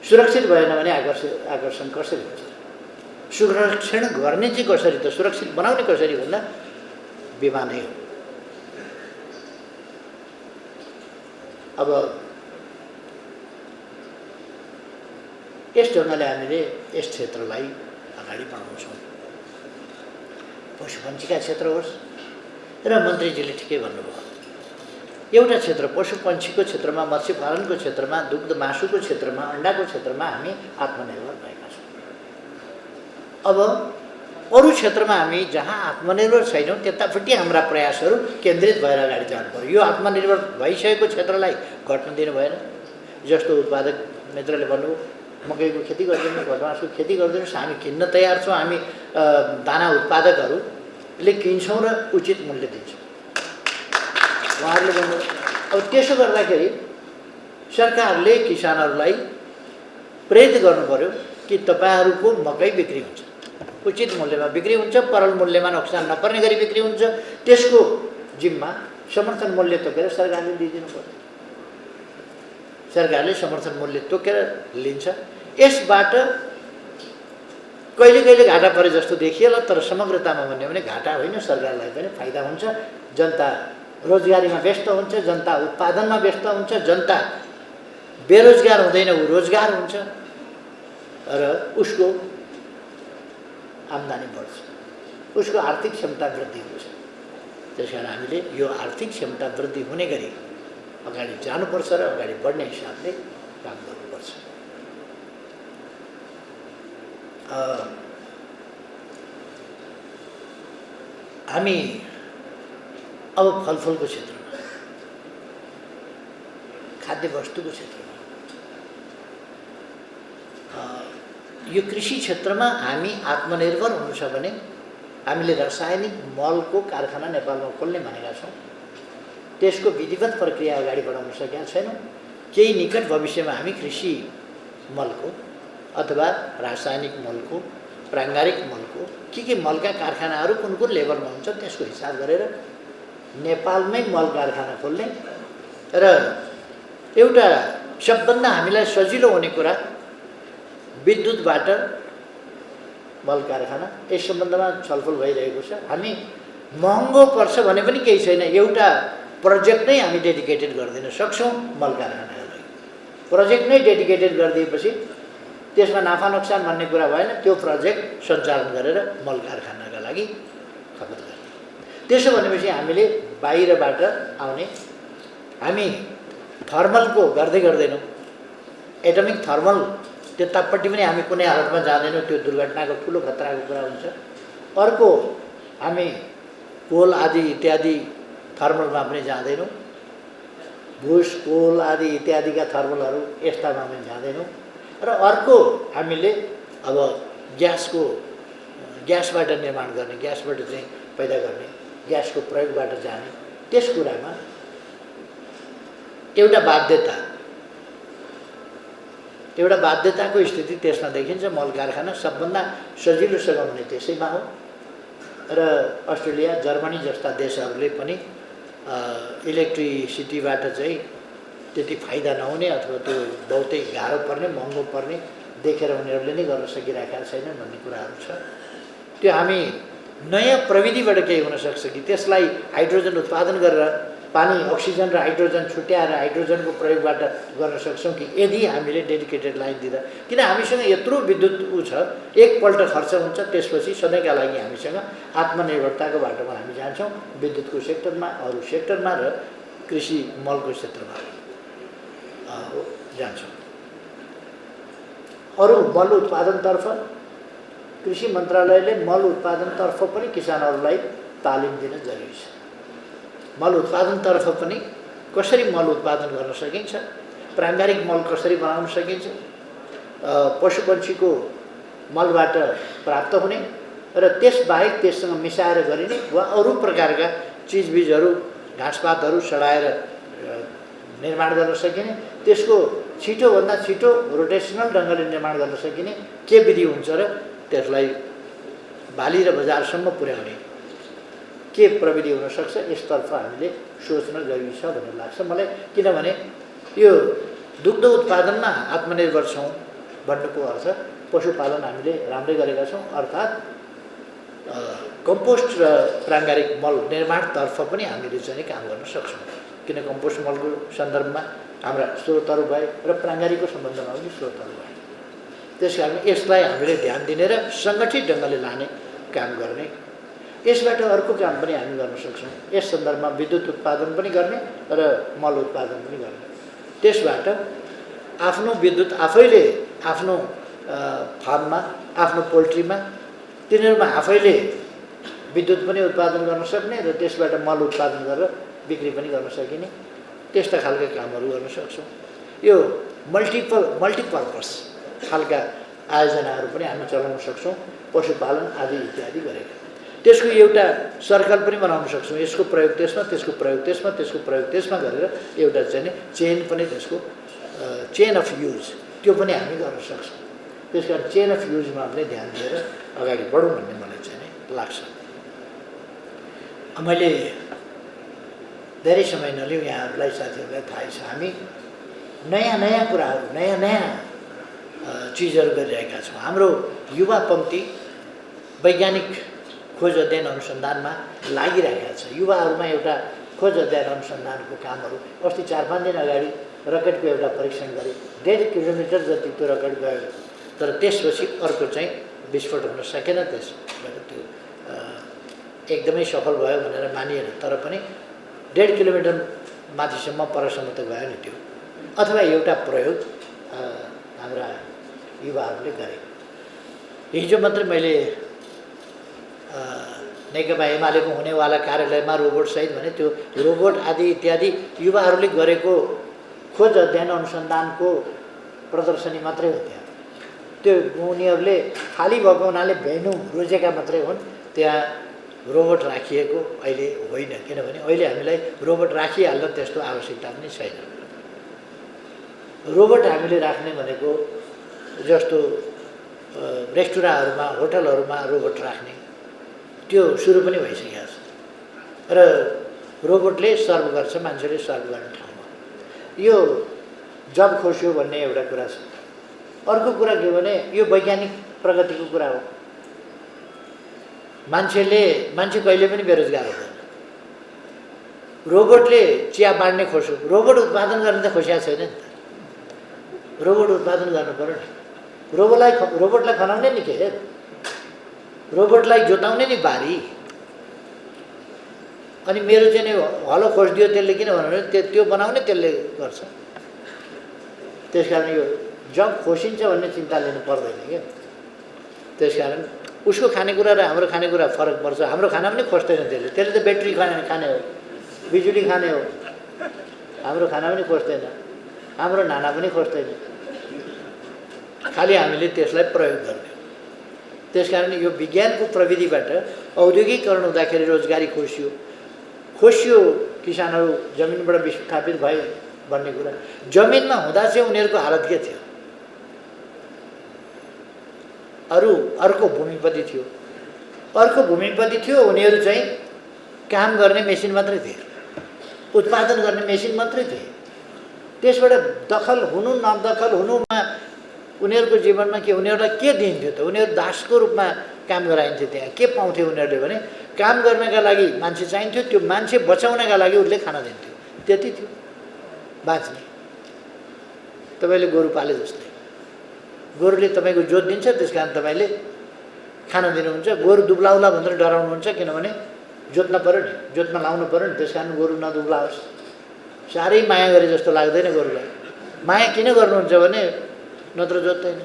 [SPEAKER 1] सुरक्षित भएन भने आकर्षण कसरी हुन्छ? सुरक्षण गर्ने चाहिँ कसरी त, सुरक्षित बनाउने कसरी भन्दा बिमा नै हो। अब यस ढङ्गले हामीले यस क्षेत्रलाई अगाडि बढाउँछौँ। पशुपन्छीका क्षेत्र होस् र मन्त्रीजीले ठिकै भन्नुभयो, एउटा क्षेत्र पशुपन्छीको क्षेत्रमा, मत्स्य पालनको क्षेत्रमा, दुग्ध मासुको क्षेत्रमा, अन्डाको क्षेत्रमा हामी आत्मनिर्भर भएका छौँ। अब अरू क्षेत्रमा हामी जहाँ आत्मनिर्भर छैनौँ त्यतापट्टि हाम्रा प्रयासहरू केन्द्रित भएर अगाडि जानु पर्यो। यो आत्मनिर्भर भइसकेको क्षेत्रलाई घट्न दिनु भएन। जस्तो उत्पादक मित्रले भन्नुभयो, मकैको खेती गरिदिनु, घटमासको खेती गरिदिनुहोस्, हामी किन्न तयार छौँ, हामी दाना उत्पादकहरूले किन्छौँ र उचित मूल्य दिन्छौँ उहाँहरूले भन्नुभयो। अब त्यसो गर्दाखेरि सरकारले किसानहरूलाई प्रेरित गर्नु पर्यो कि तपाईँहरूको मकै बिक्री हुन्छ, उचित मूल्यमा बिक्री हुन्छ, परल मूल्यमा नोक्सान नपर्ने गरी बिक्री हुन्छ, त्यसको जिम्मा समर्थन मूल्य तोकेर सरकारले दिइदिनु पर्यो। सरकारले समर्थन मूल्य तोकेर लिन्छ। यसबाट कहिले कहिले घाटा परे जस्तो देखिएला, तर समग्रतामा भन्यो भने घाटा होइन, सरकारलाई पनि फाइदा हुन्छ। जनता रोजगारीमा व्यस्त हुन्छ, जनता उत्पादनमा व्यस्त हुन्छ, जनता बेरोजगार हुँदैन, ऊ रोजगार हुन्छ र उसको आम्दानी बढ्छ, उसको आर्थिक क्षमता वृद्धि हुन्छ। त्यसकारण हामीले यो आर्थिक क्षमता वृद्धि हुने गरी अगाडि जानुपर्छ र अगाडि बढ्ने हिसाबले काम गर्नुपर्छ। हामी अब फलफुलको क्षेत्रमा, खाद्य वस्तुको क्षेत्रमा, यो कृषि क्षेत्रमा हामी आत्मनिर्भर हुनु छ भने हामीले रासायनिक मलको कारखाना नेपालमा खोल्ने भनेका छौँ। त्यसको विधिवत प्रक्रिया अगाडि बढाउन सकेका छैनौँ। केही निकट भविष्यमा हामी कृषि मलको अथवा रासायनिक मलको, प्राङ्गारिक मलको, के मलका कारखानाहरू कुन कुन लेभलमा हुन्छ त्यसको हिसाब गरेर नेपालमै मल कारखाना खोल्ने र एउटा सबभन्दा हामीलाई सजिलो हुने कुरा विद्युतबाट मल कारखाना, यस सम्बन्धमा छलफल भइरहेको छ। हामी महँगो पर्छ भने पनि केही छैन, एउटा प्रोजेक्ट नै हामी डेडिकेटेड गरिदिन सक्छौँ मल कारखानाका लागि। प्रोजेक्ट नै डेडिकेटेड गरिदिएपछि त्यसमा नाफा नोक्सान भन्ने कुरा भएन, त्यो प्रोजेक्ट सञ्चालन गरेर मल कारखानाका लागि खपत गर्ने। त्यसो भनेपछि हामीले बाहिरबाट आउने, हामी थर्मलको गर्दै गर्दैनौँ, एटमिक थर्मल त्यतापट्टि पनि हामी कुनै हालतमा जाँदैनौँ, त्यो दुर्घटनाको ठुलो खतराको कुरा हुन्छ। अर्को हामी कोल आदि इत्यादि थर्मलमा पनि जाँदैनौँ, भुस कोल आदि इत्यादिका थर्मलहरू यस्तामा पनि जाँदैनौँ। र अर्को हामीले अब ग्यासबाट निर्माण गर्ने, ग्यासबाट चाहिँ पैदा गर्ने, ग्यासको प्रयोगबाट जाने, त्यस कुरामा एउटा बाध्यताको स्थिति त्यसमा देखिन्छ। मल कारखाना सबभन्दा सजिलोसँग हुने त्यसैमा हो र अस्ट्रेलिया, जर्मनी जस्ता देशहरूले पनि इलेक्ट्रिसिटीबाट चाहिँ त्यति फाइदा नहुने अथवा त्यो बहुतै गाह्रो पर्ने, महँगो पर्ने देखेर उनीहरूले नै गर्न सकिरहेका छैनन् भन्ने कुराहरू छ। त्यो हामी नयाँ प्रविधिबाट केही हुनसक्छ कि त्यसलाई हाइड्रोजन उत्पादन गरेर पानी अक्सिजन र हाइड्रोजन छुट्याएर हाइड्रोजनको प्रयोगबाट गर्न सक्छौँ कि यदि हामीले डेडिकेटेड लाइन दिँदा। किन हामीसँग यत्रो विद्युत छ, एकपल्ट खर्च हुन्छ, त्यसपछि सधैँका लागि हामीसँग आत्मनिर्भरताको बाटोमा हामी जान्छौँ, विद्युतको सेक्टरमा, अरू सेक्टरमा र कृषि मलको क्षेत्रमा जान्छौँ। अरू मल उत्पादनतर्फ कृषि मन्त्रालयले मल उत्पादनतर्फ पनि किसानहरूलाई तालिम दिन जरुरी छ। मल उत्पादनतर्फ पनि कसरी मल उत्पादन गर्न सकिन्छ, प्राङ्गारिक मल कसरी बनाउन सकिन्छ, पशुपन्छीको मलबाट प्राप्त हुने र त्यसबाहेक त्यससँग मिसाएर गरिने वा अरू प्रकारका चिजबिजहरू घाँसपातहरू सडाएर निर्माण गर्न सकिने, त्यसको छिटोभन्दा छिटो रोटेसनल ढङ्गले निर्माण गर्न सकिने के विधि हुन्छ र त्यसलाई बाली र बजारसम्म पुर्याउने के प्रविधि हुनसक्छ, यसतर्फ हामीले सोच्न जरुरी छ भन्ने लाग्छ मलाई। किनभने यो दुग्ध उत्पादनमा आत्मनिर्भर छौँ भन्नुको अर्थ पशुपालन हामीले राम्रै गरेका छौँ, अर्थात् कम्पोस्ट र प्राङ्गारिक मल निर्माणतर्फ पनि हामीले चाहिँ काम गर्न सक्छौँ। किन कम्पोस्ट मलको सन्दर्भमा हाम्रा स्रोतहरू भए र प्राङ्गारिकको सम्बन्धमा पनि स्रोतहरू भए। त्यसकारण यसलाई हामीले ध्यान दिने र सङ्गठित ढङ्गले लाने काम गर्ने। यसबाट अर्को काम पनि हामी गर्न सक्छौँ। यस सन्दर्भमा विद्युत उत्पादन पनि गर्ने र मल उत्पादन पनि गर्ने। त्यसबाट आफ्नो विद्युत आफैले आफ्नो फार्ममा, आफ्नो पोल्ट्रीमा, तिनीहरूमा आफैले विद्युत पनि उत्पादन गर्न सक्ने र त्यसबाट मल उत्पादन गरेर बिक्री पनि गर्न सकिने, त्यस्ता खालका कामहरू गर्न सक्छौँ। यो मल्टिपर्पस खालका आयोजनाहरू पनि हामी चलाउन सक्छौँ, पशुपालन आदि इत्यादि गरेर। त्यसको एउटा सर्कल पनि बनाउन सक्छौँ। यसको प्रयोग त्यसमा, त्यसको प्रयोग त्यसमा, त्यसको प्रयोग त्यसमा गरेर एउटा चाहिँ चेन पनि, त्यसको चेन अफ युज त्यो पनि हामी गर्न सक्छौँ। त्यसकारण चेन अफ युजमा पनि ध्यान दिएर अगाडि बढौँ भन्ने मलाई चाहिँ लाग्छ। मैले धेरै समय नलिउँ, यहाँहरूलाई साथीहरूलाई थाहै छ, हामी नयाँ नयाँ कुराहरू, नयाँ नयाँ चिजहरू गरिरहेका छौँ। हाम्रो युवा पङ्क्ति वैज्ञानिक खोज अध्ययन अनुसन्धानमा लागिरहेका छ। युवाहरूमा एउटा खोज अध्ययन अनुसन्धानको कामहरू, अस्ति 4-5 दिन अगाडि रकेटको एउटा परीक्षण गरे, 1.5 किलोमिटर जति त्यो रकेट गयो, तर त्यसपछि अर्को चाहिँ विस्फोट हुन सकेन। त्यसबाट त्यो एकदमै सफल भयो भनेर मानिएन, तर पनि 1.5 किलोमिटर माथिसम्म परसम्म त गयो नि त्यो। अथवा एउटा प्रयोग हाम्रा युवाहरूले गरे। हिजो मात्रै मैले नेकपा एमालेको हुनेवाला कार्यालयमा रोबोट सहित भने त्यो रोबोट आदि इत्यादि युवाहरूले गरेको खोज अध्ययन अनुसन्धानको प्रदर्शनी मात्रै हो त्यहाँ। त्यो उनीहरूले खाली भएको हुनाले भेन्यू रोजेका मात्रै हुन्, त्यहाँ रोबोट राखिएको अहिले होइन। किनभने अहिले हामीलाई रोबोट राखिहाल्न त्यस्तो आवश्यकता पनि छैन। रोबोट हामीले राख्ने भनेको जस्तो रेस्टुराँहरूमा, होटलहरूमा रोबोट राख्ने त्यो सुरु पनि भइसकेको छ र रोबोटले सर्भ गर्छ मान्छेले सर्भ गर्ने ठाउँमा। यो जब खोस्यो भन्ने एउटा कुरा छ। अर्को कुरा के भने यो वैज्ञानिक प्रगतिको कुरा हो। मान्छे कहिले पनि बेरोजगार हुँदैन। रोबोटले चिया बाँड्ने खोस्यो, रोबोट उत्पादन गर्ने त खोसिया छैन नि त। रोबोट उत्पादन गर्नु पर्यो नि। रोबोटलाई खनाउने नि खेत, रोबोटलाई जोताउने नि बारी। अनि मेरो चाहिँ हलो खोजिदियो त्यसले, किन भने त्यो बनाउने त्यसले गर्छ। त्यसकारण यो जब खोसिन्छ भन्ने चिन्ता लिनु पर्दैन क्या। त्यसकारण उसको खानेकुरा र हाम्रो खानेकुरा फरक पर्छ। हाम्रो खाना पनि खोज्दैन त्यसले त ब्याट्री खाने हो, बिजुली खाने हो। हाम्रो खाना पनि खोज्दैन, हाम्रो नाना पनि खोज्दैन, खालि हामीले त्यसलाई प्रयोग गर्ने। त्यसकारण यो विज्ञानको प्रविधिबाट औद्योगिकरण हुँदाखेरि रोजगारी खोसियो, किसानहरू जमिनबाट विस्थापित भए भन्ने कुरा। जमिनमा हुँदा चाहिँ उनीहरूको हालत के थियो? अर्को भूमिपति थियो, उनीहरू चाहिँ काम गर्ने मेसिन मात्रै थिए, उत्पादन गर्ने मेसिन मात्रै थिए। त्यसबाट दखल हुनु नदखल हुनुमा उनीहरूको जीवनमा के, उनीहरूलाई के दिन्थ्यो त? उनीहरू दासको रूपमा काम गराइन्थ्यो। त्यहाँ के पाउँथ्यो उनीहरूले भने काम गर्नका लागि मान्छे चाहिन्थ्यो, त्यो मान्छे बचाउनका लागि उसले खाना दिन्थ्यो, त्यति थियो बाँच्ने। तपाईँले गोरु पाले जस्तै, गोरुले तपाईँको जोत दिन्छ, त्यस कारण तपाईँले खाना दिनुहुन्छ। गोरु दुब्लाउला भनेर डराउनुहुन्छ, किनभने जोत्न पऱ्यो नि, जोत्न लाउनु पऱ्यो नि, त्यस कारण गोरु नदुब्लाओस्। साह्रै माया गरे जस्तो लाग्दैन गोरुलाई। माया किन गर्नुहुन्छ भने नत्र जोत्दैन।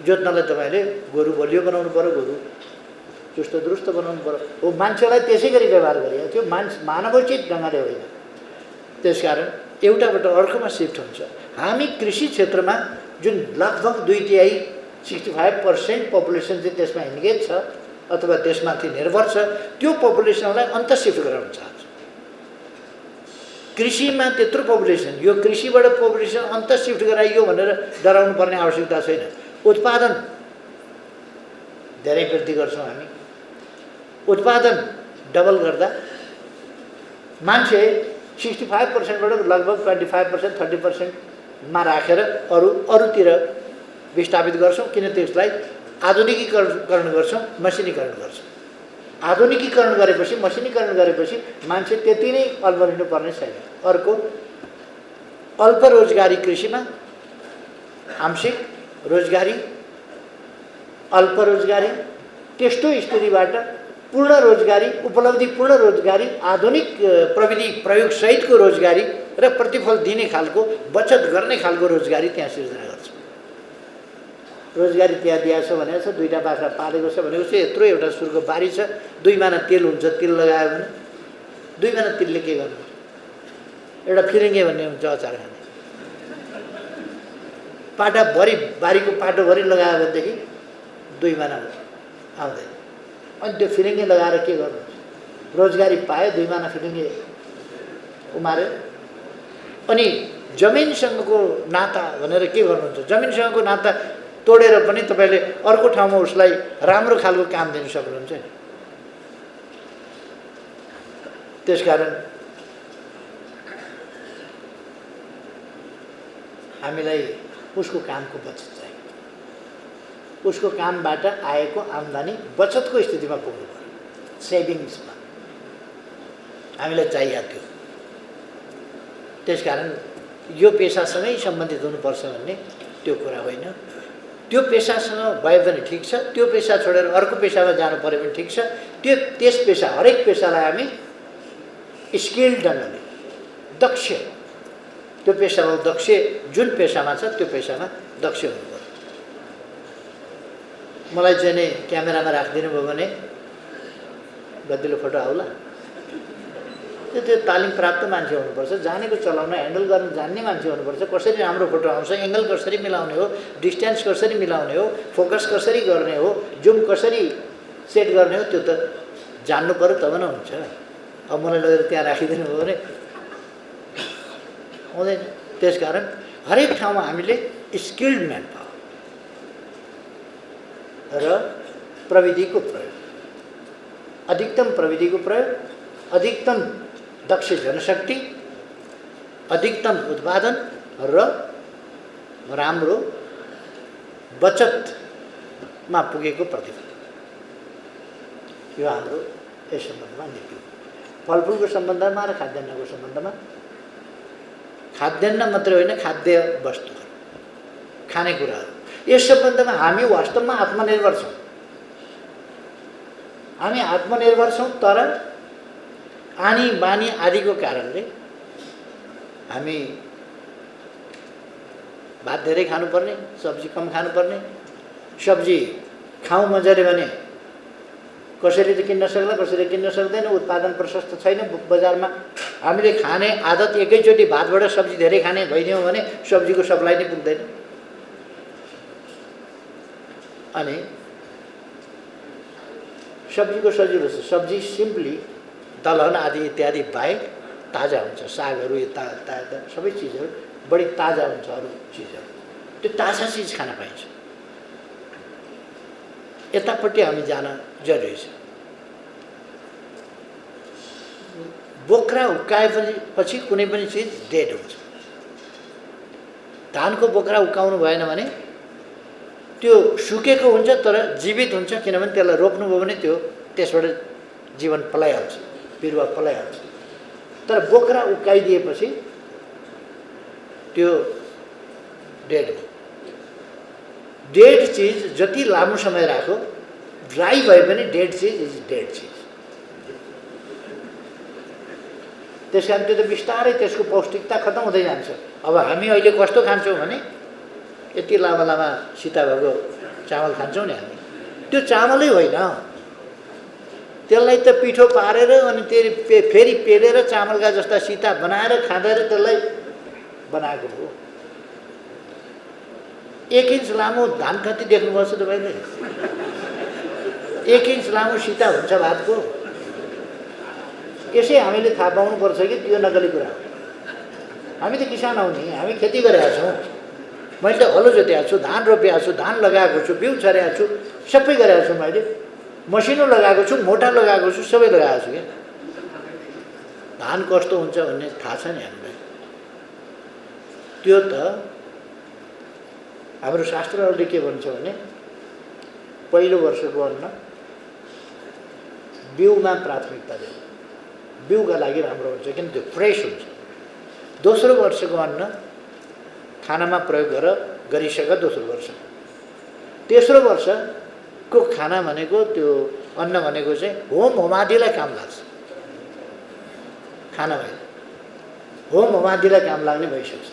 [SPEAKER 1] जोत्नलाई तपाईँले गोरु बलियो बनाउनु पऱ्यो, गोरु चुस्त दुरुस्त बनाउनु पऱ्यो। हो मान्छेलाई त्यसै गरी व्यवहार गरिएको थियो, मानवोचित ढङ्गले होइन। त्यसकारण एउटाबाट अर्कोमा सिफ्ट हुन्छ। हामी कृषि क्षेत्रमा जुन लगभग 2/3 65% पपुलेसन चाहिँ त्यसमा इन्गेज छ अथवा त्यसमाथि निर्भर छ, त्यो पपुलेसनलाई अन्त सिफ्ट गराउन चाहन्छ। कृषिमा त्यत्रो पपुलेसन, यो कृषिबाट पपुलेसन अन्त सिफ्ट गराइयो भनेर डराउनु पर्ने आवश्यकता छैन। उत्पादन धेरै वृद्धि गर्छौँ हामी। उत्पादन डबल गर्दा मान्छे 65%बाट लगभग 25% 30%मा राखेर अरूतिर विस्थापित गर्छौँ। किन त्यसलाई आधुनिकीकरण गर्छौँ, मसिनीकरण गर्छौँ। आधुनिकीकरण गरेपछि, मसिनीकरण गरेपछि मान्छे त्यति नै अल्मलिनु पर्ने छैन। अर्को अल्प रोजगारी कृषिमा आंशिक रोजगारी, अल्प रोजगारी, त्यस्तो स्थितिबाट पूर्ण रोजगारी, उपलब्धि पूर्ण रोजगारी, आधुनिक प्रविधि प्रयोगसहितको रोजगारी र प्रतिफल दिने खालको, बचत गर्ने खालको रोजगारी त्यहाँ सिर्जना गर्छ। रोजगारी त्यहाँ दिएको छ भनेको छ, 2टा बाख्रा पालेको छ भनेको छ, यत्रो एउटा सुरको बारी छ, 2 माना तेल हुन्छ, तेल लगायो भने 2 माना तेलले के गर्नु? एउटा फिरिङ्गे भन्ने हुन्छ अचार खाने, पाटाभरि बारीको पाटोभरि लगायो भनेदेखि 2 माना आउँदैन। अनि त्यो फिरिङ्गे लगाएर के गर्नु? रोजगारी पायो, 2 माना फिरिङ्गे उमार्यो। अनि जमिनसँगको नाता भनेर के गर्नुहुन्छ? जमिनसँगको नाता तोडेर पनि तपाईँले अर्को ठाउँमा उसलाई राम्रो खालको काम दिन सक्नुहुन्छ नि। त्यसकारण हामीलाई उसको कामको बचत चाहियो। उसको कामबाट आएको आम्दानी बचतको स्थितिमा पुग्नु पर्यो, सेभिङ्समा हामीलाई चाहिएको थियो। त्यसकारण यो पेसासँगै सम्बन्धित हुनुपर्छ भन्ने त्यो कुरा होइन। त्यो पेसासँग भए पनि ठिक छ, त्यो पेसा छोडेर अर्को पेसामा जानु पऱ्यो भने ठिक छ। त्यस पेसा, हरेक पेसालाई हामी स्किल्ड ढङ्गले, दक्ष, त्यो पेसामा दक्ष, जुन पेसामा छ त्यो पेसामा दक्ष हुनु पर्यो। मलाई चाहिँ नि क्यामेरामा राखिदिनु भयो भने गतिलो फोटो आउला। त्यो तालिम प्राप्त मान्छे हुनुपर्छ, जानेको चलाउन, ह्यान्डल गर्न जान्ने मान्छे हुनुपर्छ। कसरी राम्रो फोटो आउँछ, एङ्गल कसरी मिलाउने हो, डिस्टेन्स कसरी मिलाउने हो, फोकस कसरी गर्ने हो, जुम कसरी सेट गर्ने हो, त्यो त जान्नु पऱ्यो, तब न हुन्छ। अब मलाई लगेर त्यहाँ राखिदिनु भयो भने हुँदैन। त्यसकारण हरेक ठाउँमा हामीले स्किल्ड म्यान पावर र प्रविधिको प्रयोग, अधिकतम प्रविधिको प्रयोग, अधिकतम दक्ष जनशक्ति, अधिकतम उत्पादन र राम्रो बचतमा पुगेको प्रतिफल, यो हाम्रो यस सम्बन्धमा नीति हो। फलफुलको सम्बन्धमा र खाद्यान्नको सम्बन्धमा, खाद्यान्न मात्रै होइन, खाद्य वस्तुहरू, खानेकुराहरू, यस सम्बन्धमा हामी वास्तवमा आत्मनिर्भर छौँ। हामी आत्मनिर्भर छौँ, तर आनी बानी आदिको कारणले हामी भात धेरै खानुपर्ने, सब्जी कम खानुपर्ने। सब्जी खाउँ मजाले भने कसैले त किन्न सक्ला, कसैले किन्न सक्दैन, उत्पादन प्रशस्त छैन बजारमा। हामीले खाने आदत एकैचोटि भातबाट सब्जी धेरै खाने भइदियौँ भने सब्जीको सप्लाई नै पुग्दैन। अनि सब्जीको सजिलो छ, सब्जी सिम्पली दलहन आदि इत्यादि बाहेक ताजा हुन्छ। सागहरू यो ताजा सबै चिजहरू बढी ताजा हुन्छ। अरू चिजहरू त्यो ताजा चिज खान पाइन्छ। यतापट्टि हामी जान जरुरी छ। बोक्रा उक्काएपछि कुनै पनि चिज डेड हुन्छ। धानको बोक्रा उक्काउनु भएन भने त्यो सुकेको हुन्छ तर जीवित हुन्छ, किनभने त्यसलाई रोप्नुभयो भने त्यो त्यसबाट जीवन पलाइहाल्छ, बिरुवा पलाइहाल्छ। तर बोक्रा उकाइदिएपछि त्यो डेड हो। डेड चिज जति लामो समय राख्यो, ड्राई भए पनि डेड चिज इज डेड चिज। त्यस कारण त्यो त बिस्तारै त्यसको पौष्टिकता खत्तम हुँदै जान्छ। अब हामी अहिले कस्तो खान्छौँ भने यति लामा लामा सिता भएको चामल खान्छौँ नि हामी, त्यो चामलै होइन, त्यसलाई त पिठो पारेर अनि फेरि पेलेर चामलका जस्ता सिता बनाएर खाँदेर त्यसलाई बनाएको हो। 1 इन्च लामो धान कति देख्नुभएको छ तपाईँले? 1 इन्च लामो सिता हुन्छ भातको। यसै हामीले थाहा पाउनुपर्छ कि त्यो नकली कुरा हो। हामी त किसान हौ नि, हामी खेती गरेका छौँ। मैले त हलो जोतेको छु, धान रोपेको छु, धान लगाएको छु, बिउ छरेको छु, सबै गरेको छु। मैले मसिनो लगाएको छु, मोटा लगाएको छु, सबै लगाएको छु। क्या धान कस्तो हुन्छ भन्ने थाहा छ नि हामीलाई। त्यो त हाम्रो शास्त्रहरूले के भन्छ भने पहिलो वर्षको अन्न बिउमा प्राथमिकता दिनु, बिउका लागि राम्रो हुन्छ किन त्यो फ्रेस हुन्छ। दोस्रो वर्षको अन्न खानामा प्रयोग गरिसक दोस्रो वर्ष। तेस्रो वर्षको खाना भनेको त्यो अन्न भनेको चाहिँ होम होमादिलाई काम लाग्छ। खाना भयो होम होमादिलाई काम लाग्ने भइसक्छ।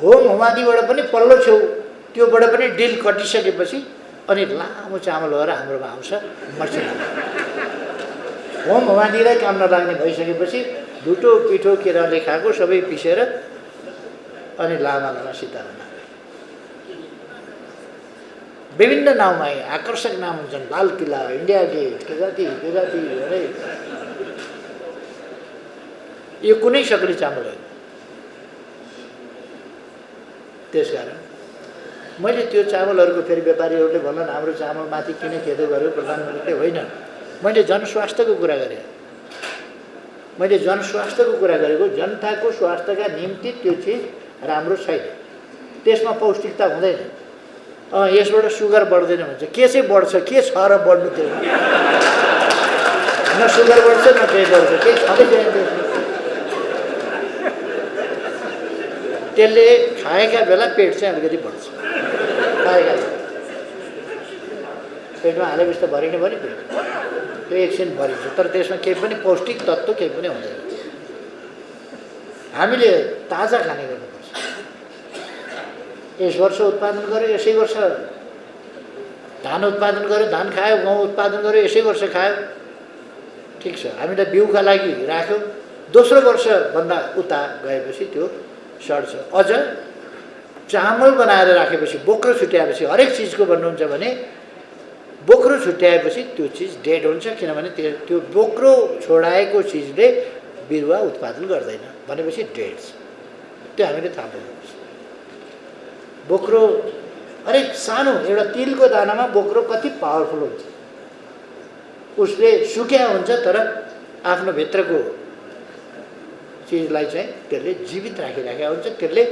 [SPEAKER 1] होम होमादिबाट पनि पल्लो छेउ त्योबाट पनि डिल कटिसकेपछि अनि लामो चामल भएर हाम्रोमा आउँछ मसिनो। होम होमादिलाई काम नलाग्ने भइसकेपछि ढुटो पिठो केराले खाएको सबै पिसेर अनि लामा लामा सिता बनाए। विभिन्न नाउँमा आकर्षक नाम हुन्छन्, लाल किल्ला, इन्डिया गेट, के जाति अरे यो कुनै सक्री चामल होइन। त्यसकारण मैले त्यो चामलहरूको फेरि व्यापारीहरूले भन्नु हाम्रो चामल माथि किन खेदो गर्यो प्रधानमन्त्रीले, होइन, मैले जनस्वास्थ्यको कुरा गरेँ। मैले जनस्वास्थ्यको कुरा गरेको, जनताको स्वास्थ्यका निम्ति त्यो चिज राम्रो छैन, त्यसमा पौष्टिकता हुँदैन। यसबाट सुगर बढ्दैन भन्छ, के चाहिँ बढ्छ, के छ र बढ्नु? त्यो न सुगर बढ्छ न केही बढ्छ, केही छँदै छैन। त्यसले खाएका बेला पेट चाहिँ अलिकति बढ्छ, खाएका पेटमा हालेपछि त भरिने भयो नि पेट, त्यो एकछिन भरिन्छ, तर त्यसमा केही पनि पौष्टिक तत्त्व केही पनि हुँदैन। हामीले ताजा खाने गर्नुपर्छ। यस वर्ष उत्पादन गर्यो, यसै वर्ष धान उत्पादन गर्यो, धान खायो, गहुँ उत्पादन गर्यो, यसै वर्ष खायो, ठिक छ। हामीलाई बिउका लागि राख्यो, दोस्रो वर्षभन्दा उता गएपछि त्यो सड्छ। अझ चामल बनाएर राखेपछि, बोक्रो छुट्याएपछि, हरेक चिजको भन्नुहुन्छ भने बोक्रो छुट्याएपछि त्यो चिज डेड हुन्छ, किनभने त्यो बोक्रो छोडाएको चिजले बिरुवा उत्पादन गर्दैन भनेपछि डेड छ। त्यो हामीले थाहा पाउनुपर्छ। बोक्रो हरेक सानो एउटा तिलको दानामा बोक्रो कति पावरफुल हुन्छ। उसले सुक्या हुन्छ तर आफ्नो भित्रको चिजलाई चाहिँ त्यसले जीवित राखिराखेको हुन्छ। त्यसले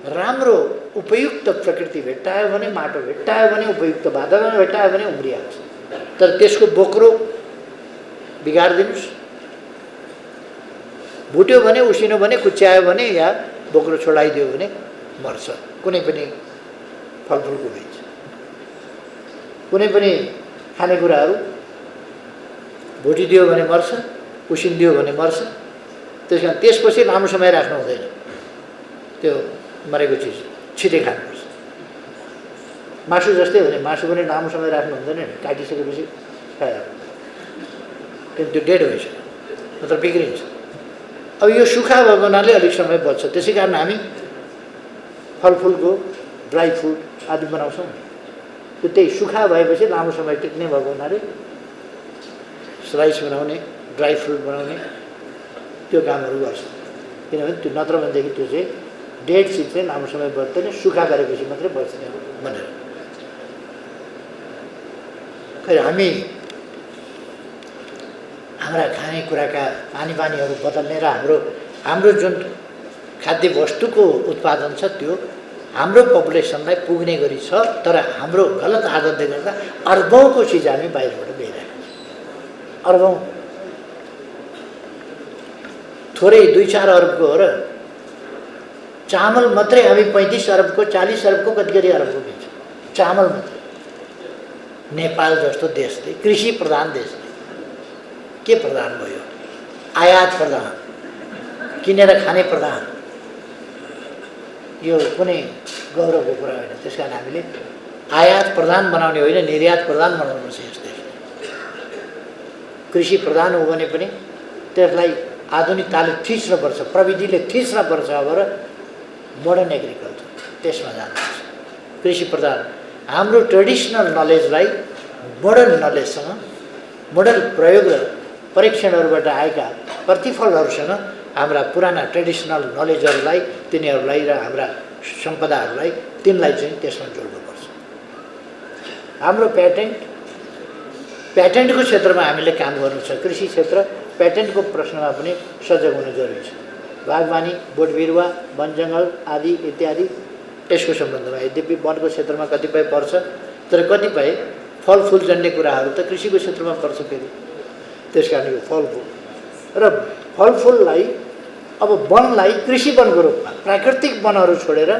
[SPEAKER 1] राम्रो उपयुक्त प्रकृति भेट्टायो भने, माटो भेट्टायो भने, उपयुक्त वातावरण भेट्टायो भने उम्रिहाल्छ। तर त्यसको बोक्रो बिगारिदिनुहोस्, भुट्यो भने, उसिनो भने, कुच्यायो भने या बोक्रो छोडाइदियो भने मर्छ। कुनै पनि फलफुलको बीज, कुनै पनि खानेकुराहरू भुटिदियो भने मर्छ, उसिनिदियो भने मर्छ। त्यस कारण त्यसपछि लामो समय राख्नु हुँदैन। त्यो मरेको चिज छिटै खानुपर्छ। मासु जस्तै हो नि, मासु पनि लामो समय राख्नु हुँदैन नि, काटिसकेपछि खाइहाल्नु, किन त्यो डेड भइसक्यो, नत्र बिग्रिन्छ। अब यो सुक्खा भएको हुनाले अलिक समय बच्छ। त्यसै कारण हामी फलफुलको ड्राई फ्रुट आदि बनाउँछौँ। त्यो त्यही सुक्खा भएपछि लामो समय टिक्ने भएको हुनाले स्लाइस बनाउने, ड्राई फ्रुट बनाउने त्यो कामहरू गर्छ। किनभने त्यो नत्र भनेदेखि त्यो चाहिँ डेड चिज चाहिँ लामो समय बच्दैन, सुक्खा गरेपछि मात्रै बच्ने भनेर। खै हामी हाम्रा खानेकुराका पानीहरू बदल्ने र हाम्रो जुन खाद्य वस्तुको उत्पादन छ त्यो हाम्रो पपुलेसनलाई पुग्ने गरी छ, तर हाम्रो गलत आदतले गर्दा अर्बौँको चिज हामी बाहिरबाट ल्याइरहेका छौँ। अर्बौँ, थोरै 2-4 अरबको हो र चामल मात्रै हामी 35 अरबको 40 अरबको कति अरबको दिन्छ चामल मात्रै। नेपाल जस्तो देशले, कृषि प्रधान देशले के प्रधान भयो? आयात प्रधान, किनेर खाने प्रधान। यो कुनै गौरवको कुरा होइन। त्यस कारण हामीले आयात प्रधान बनाउने होइन, निर्यात प्रधान बनाउनुपर्छ यस देशलाई। कृषि प्रधान हो भने पनि त्यसलाई आधुनिकताले थिच्नुपर्छ, प्रविधिले थिच्नुपर्छ। अब र मोडर्न एग्रिकल्चर त्यसमा जानुपर्छ। कृषि प्रधान हाम्रो ट्रेडिसनल नलेजलाई मोडर्न नलेजसँग, मोडर्न प्रयोग र परीक्षणहरूबाट आएका प्रतिफलहरूसँग हाम्रा पुराना ट्रेडिसनल नलेजहरूलाई, तिनीहरूलाई र हाम्रा सम्पदाहरूलाई, तिनलाई चाहिँ त्यसमा जोड्नुपर्छ। हाम्रो प्याटेन्टको क्षेत्रमा हामीले काम गर्नु छ। कृषि क्षेत्र प्याटेन्टको प्रश्नमा पनि सजग हुनु जरुरी छ। बागवानी, बोट बिरुवा, वन जङ्गल आदि इत्यादि यसको सम्बन्धमा यद्यपि वनको क्षेत्रमा कतिपय पर्छ, तर कतिपय फलफुल जन्य कुराहरू त कृषिको क्षेत्रमा पर्छ फेरि। त्यस कारण यो फलफुल र फलफुललाई, अब वनलाई कृषि वनको रूपमा, प्राकृतिक वनहरू छोडेर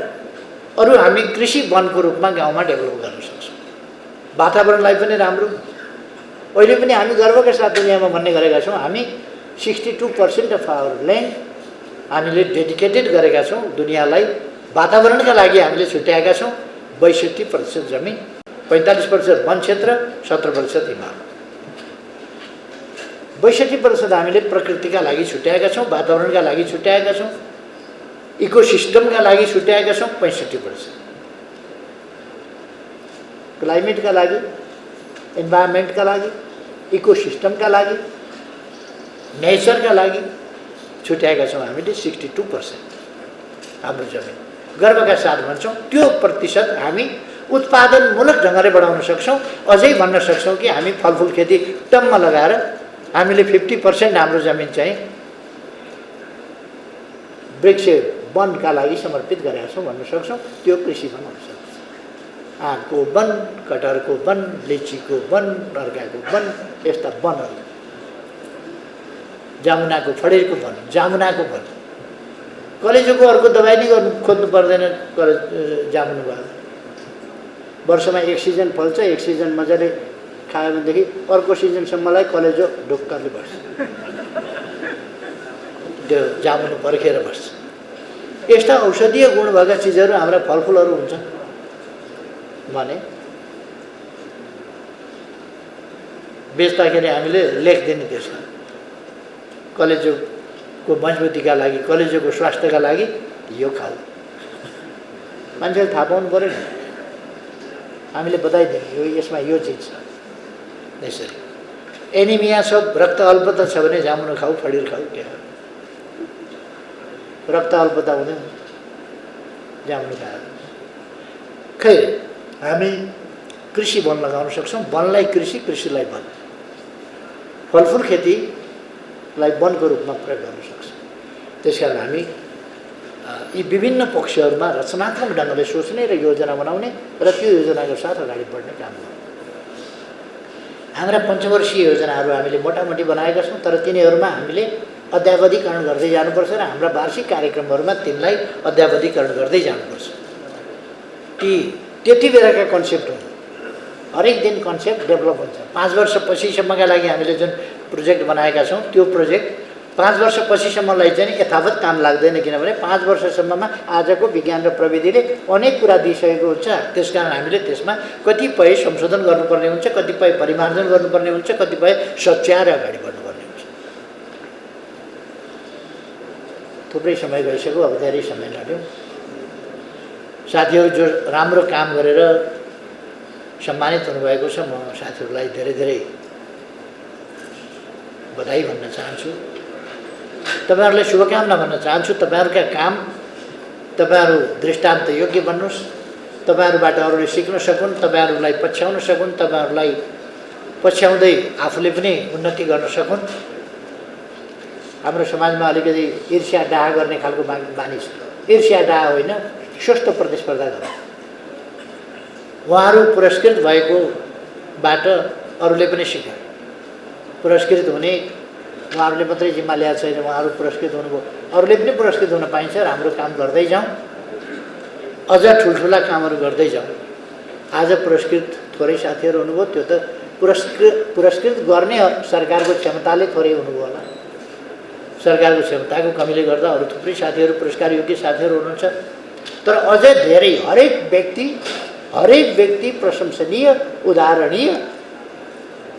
[SPEAKER 1] अरू हामी कृषि वनको रूपमा गाउँमा डेभलप गर्न सक्छौँ। वातावरणलाई पनि राम्रो। अहिले पनि हामी गर्वका साथ दुनियाँमा भन्ने गरेका छौँ, हामी 62% अफ आवर ल्यान्ड हामीले डेडिकेटेड गरेका छौँ दुनियाँलाई। वातावरणका लागि हामीले छुट्याएका छौँ 62% जमिन, 45% वन क्षेत्र, 17% हिमाल। 62% हामीले प्रकृतिका लागि छुट्याएका छौँ, वातावरणका लागि छुट्याएका छौँ, इकोसिस्टमका लागि छुट्याएका छौँ 65%। क्लाइमेटका लागि, इन्भाइरोमेन्टका लागि, इकोसिस्टमका लागि, नेचरका लागि छुट्याएका छौँ हामीले 62% हाम्रो जमिन। गर्वका साथ भन्छौँ त्यो प्रतिशत हामी उत्पादनमूलक ढङ्गले बढाउन सक्छौँ। अझै भन्न सक्छौँ कि हामी फलफुल खेती टम्म लगाएर हामीले 50% हाम्रो जमिन चाहिँ वृक्ष वनका लागि समर्पित गरेका छौँ भन्न सक्छौँ। त्यो कृषि वन हुन सक्छ। आँपको वन, कटहरको वन, लिचीको वन, अर्काको वन, यस्ता वनहरू, जामुनाको फडेरको वन, जामुनाको वन। कलेजोको अर्को दबाई नै गर्नु खोज्नु पर्दैन। जामुन भयो वर्षमा एक सिजन फल्छ, एक सिजन मजाले खायो भनेदेखि अर्को सिजनसम्मलाई कलेजो ढुक्कले बस्छ, त्यो जामुन पर्खेर बस्छ। यस्ता औषधीय गुण भएका चिजहरू हाम्रा फलफुलहरू हुन्छन् भने बेच्दाखेरि हामीले लेखिदिने त्यसमा कलेजोको मजबुतीका लागि, कलेजोको स्वास्थ्यका लागि यो खाऊ। मान्छेले थाहा पाउनु पऱ्यो नि, हामीले बताइदिने यो यसमा यो चिज छ। यसरी एनिमिया छ, रक्त अल्पता छ भने जामुन खाऊ, फडिर खाऊ, के खाऊ। रक्त अल्पता हुँदैन जामुन खाएर। खै हामी कृषि वन लगाउन सक्छौँ। वनलाई कृषि, कृषिलाई वन। फलफुल खेतीलाई वनको रूपमा प्रयोग गर्न सक्छौँ। त्यसकारण हामी यी विभिन्न पक्षहरूमा रचनात्मक ढङ्गले सोच्ने र योजना बनाउने र त्यो योजनाको साथ अगाडि बढ्ने काम गर्छौँ। हाम्रा पञ्चवर्षीय योजनाहरू हामीले मोटामोटी बनाएका छौँ, तर तिनीहरूमा हामीले अद्यावधिकरण गर्दै जानुपर्छ र हाम्रा वार्षिक कार्यक्रमहरूमा तिनलाई अद्यावधिकरण गर्दै जानुपर्छ। त्यति बेलाका कन्सेप्ट हुन्। हरेक दिन कन्सेप्ट डेभलप हुन्छ। 5 वर्षपछिसम्मका लागि हामीले जुन प्रोजेक्ट बनाएका छौँ त्यो प्रोजेक्ट 5 वर्षपछिसम्मलाई चाहिँ यथावत काम लाग्दैन, किनभने 5 वर्षसम्ममा आजको विज्ञान र प्रविधिले अनेक कुरा दिइसकेको हुन्छ। त्यसकारण हामीले त्यसमा कतिपय संशोधन गर्नुपर्ने हुन्छ, कतिपय परिमार्जन गर्नुपर्ने हुन्छ, कतिपय सच्याएर अगाडि बढ्नुपर्ने हुन्छ। थुप्रै समय गइसक्यो, अब धेरै समय लाग्यो। साथीहरू जो राम्रो काम गरेर सम्मानित हुनुभएको छ, म साथीहरूलाई धेरै धेरै बधाई भन्न चाहन्छु। तपाईँहरूलाई शुभकामना भन्न चाहन्छु। तपाईँहरूका काम, तपाईँहरू दृष्टान्त योग्य बन्नुहोस्, तपाईँहरूबाट अरूले सिक्न सकुन्, तपाईँहरूलाई पछ्याउन सकुन्, तपाईँहरूलाई पछ्याउँदै आफूले पनि उन्नति गर्न सकुन्। हाम्रो समाजमा अलिकति ईर्ष्या डाहा गर्ने खालको बानी छ। ईर्ष्या डाहा होइन, स्वस्थ प्रतिस्पर्धा गरौँ। उहाँहरू पुरस्कृत भएकोबाट अरूले पनि सिक्यो। पुरस्कृत हुने उहाँहरूले मात्रै जिम्मा ल्याएको छैन, उहाँहरू पुरस्कृत हुनुभयो, अरूले पनि पुरस्कृत हुन पाइन्छ। राम्रो काम गर्दै जाउँ, अझ ठुल्ठुला कामहरू गर्दै जाउँ। आज पुरस्कृत थोरै साथीहरू हुनुभयो, त्यो त पुरस्कृत गर्ने सरकारको क्षमताले थोरै हुनुभयो होला। सरकारको क्षमताको कमीले गर्दा अरू थुप्रै साथीहरू पुरस्कार योग्य साथीहरू हुनुहुन्छ। तर अझै धेरै हरेक व्यक्ति प्रशंसनीय, उदाहरणीय,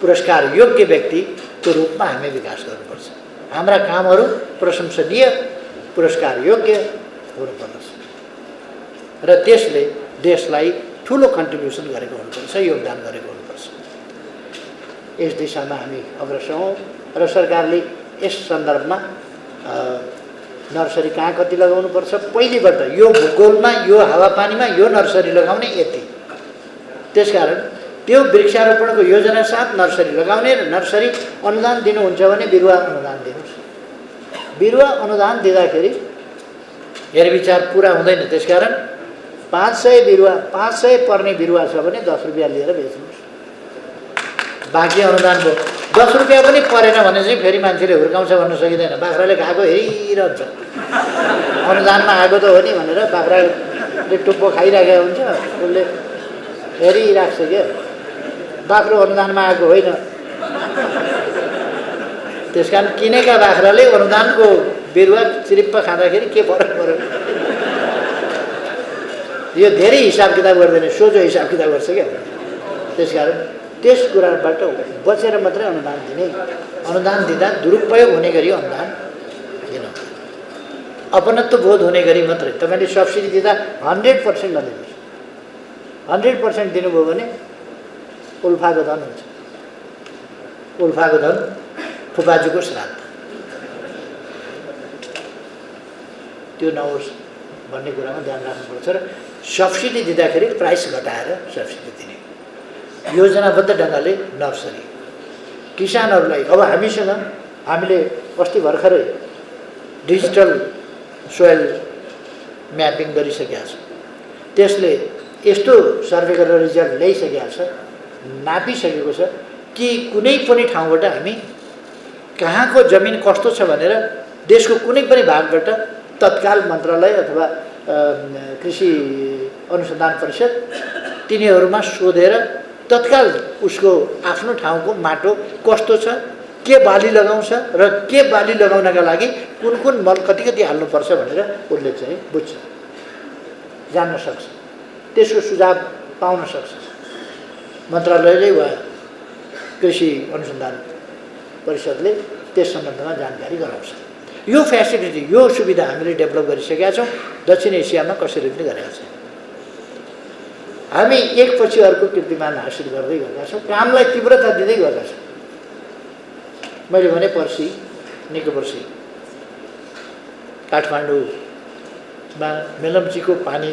[SPEAKER 1] पुरस्कार योग्य व्यक्तिको रूपमा हामी विकास गर्नुपर्छ। हाम्रा कामहरू प्रशंसनीय, पुरस्कार योग्य हुनुपर्छ र त्यसले देशलाई ठुलो कन्ट्रिब्युसन गरेको हुनुपर्छ, योगदान गरेको हुनुपर्छ। यस दिशामा हामी अग्रसर हौँ र सरकारले यस सन्दर्भमा नर्सरी कहाँ कति लगाउनुपर्छ, पहिलेबाट यो भूगोलमा, यो हावापानीमा यो नर्सरी लगाउने यति। त्यसकारण त्यो वृक्षारोपणको योजना साथ नर्सरी लगाउने र नर्सरी अनुदान दिनुहुन्छ भने बिरुवा अनुदान दिनुहोस्। बिरुवा अनुदान दिँदाखेरि हेरविचार पुरा हुँदैन। त्यसकारण 500 बिरुवा, 500 पर्ने बिरुवा छ भने 10 रुपियाँ लिएर बेच्नुहोस्। बाँकी अनुदान भयो। 10 रुपियाँ पनि परेन भने चाहिँ फेरि मान्छेले हुर्काउँछ भन्न सकिँदैन। बाख्राले खाएको हेरिरहन्छ। अनुदानमा आएको त हो नि भनेर बाख्राले टुप्पो खाइराखेको हुन्छ, उसले हेरिराख्छ क्या। बाख्रो अनुदानमा आएको होइन। त्यसकारण किनेका बाख्राले अनुदानको बिरुवा चिरिप्प खाँदाखेरि के फरक पर्यो? यो धेरै हिसाब किताब गर्दैन, सोझो हिसाब किताब गर्छ क्या। त्यसकारण त्यस कुराबाट बचेर मात्रै अनुदान दिने, अनुदान दिँदा दुरुपयोग हुने गरी अनुदान दिनु, अपनत्व बोध हुने गरी मात्रै। तपाईँले सब्सिडी दिँदा 100% नदिनुहोस्। 100% दिनुभयो भने उल्फाको धन हुन्छ। उल्फाको धन फुपाजुको श्राद्ध, त्यो नहोस् भन्ने कुरामा ध्यान राख्नुपर्छ र सब्सिडी दिँदाखेरि प्राइस घटाएर सब्सिडी दिने, योजनाबद्ध ढङ्गले नर्सरी किसानहरूलाई। अब हामीले अस्ति भर्खरै डिजिटल सोयल म्यापिङ गरिसकेका छ। त्यसले यस्तो सर्वे गरेर रिजल्ट ल्याइसकेको छ, नापिसकेको छ कि कुनै पनि ठाउँबाट हामी कहाँको जमिन कस्तो छ भनेर देशको कुनै पनि भागबाट तत्काल मन्त्रालय अथवा कृषि अनुसन्धान परिषद तिनीहरूमा सोधेर तत्काल उसको आफ्नो ठाउँको माटो कस्तो छ, के बाली लगाउँछ र के बाली लगाउनका लागि कुन कुन मल कति हाल्नुपर्छ भनेर उसले चाहिँ बुझ्छ, जान्न सक्छ, त्यसको सुझाव पाउन सक्छ। मन्त्रालयले वा कृषि अनुसन्धान परिषदले त्यस सम्बन्धमा जानकारी गराउँछ। यो फेसिलिटी, यो सुविधा हामीले डेभलप गरिसकेका छौँ। दक्षिण एसियामा कसैले पनि गरेका छैन। हामी एकपछि अर्को कीर्तिमान हासिल गर्दै गएका छौँ, कामलाई तीव्रता दिँदै गएका छौँ। मैले भने निको पर्सि काठमाडौँमा मेलम्चीको पानी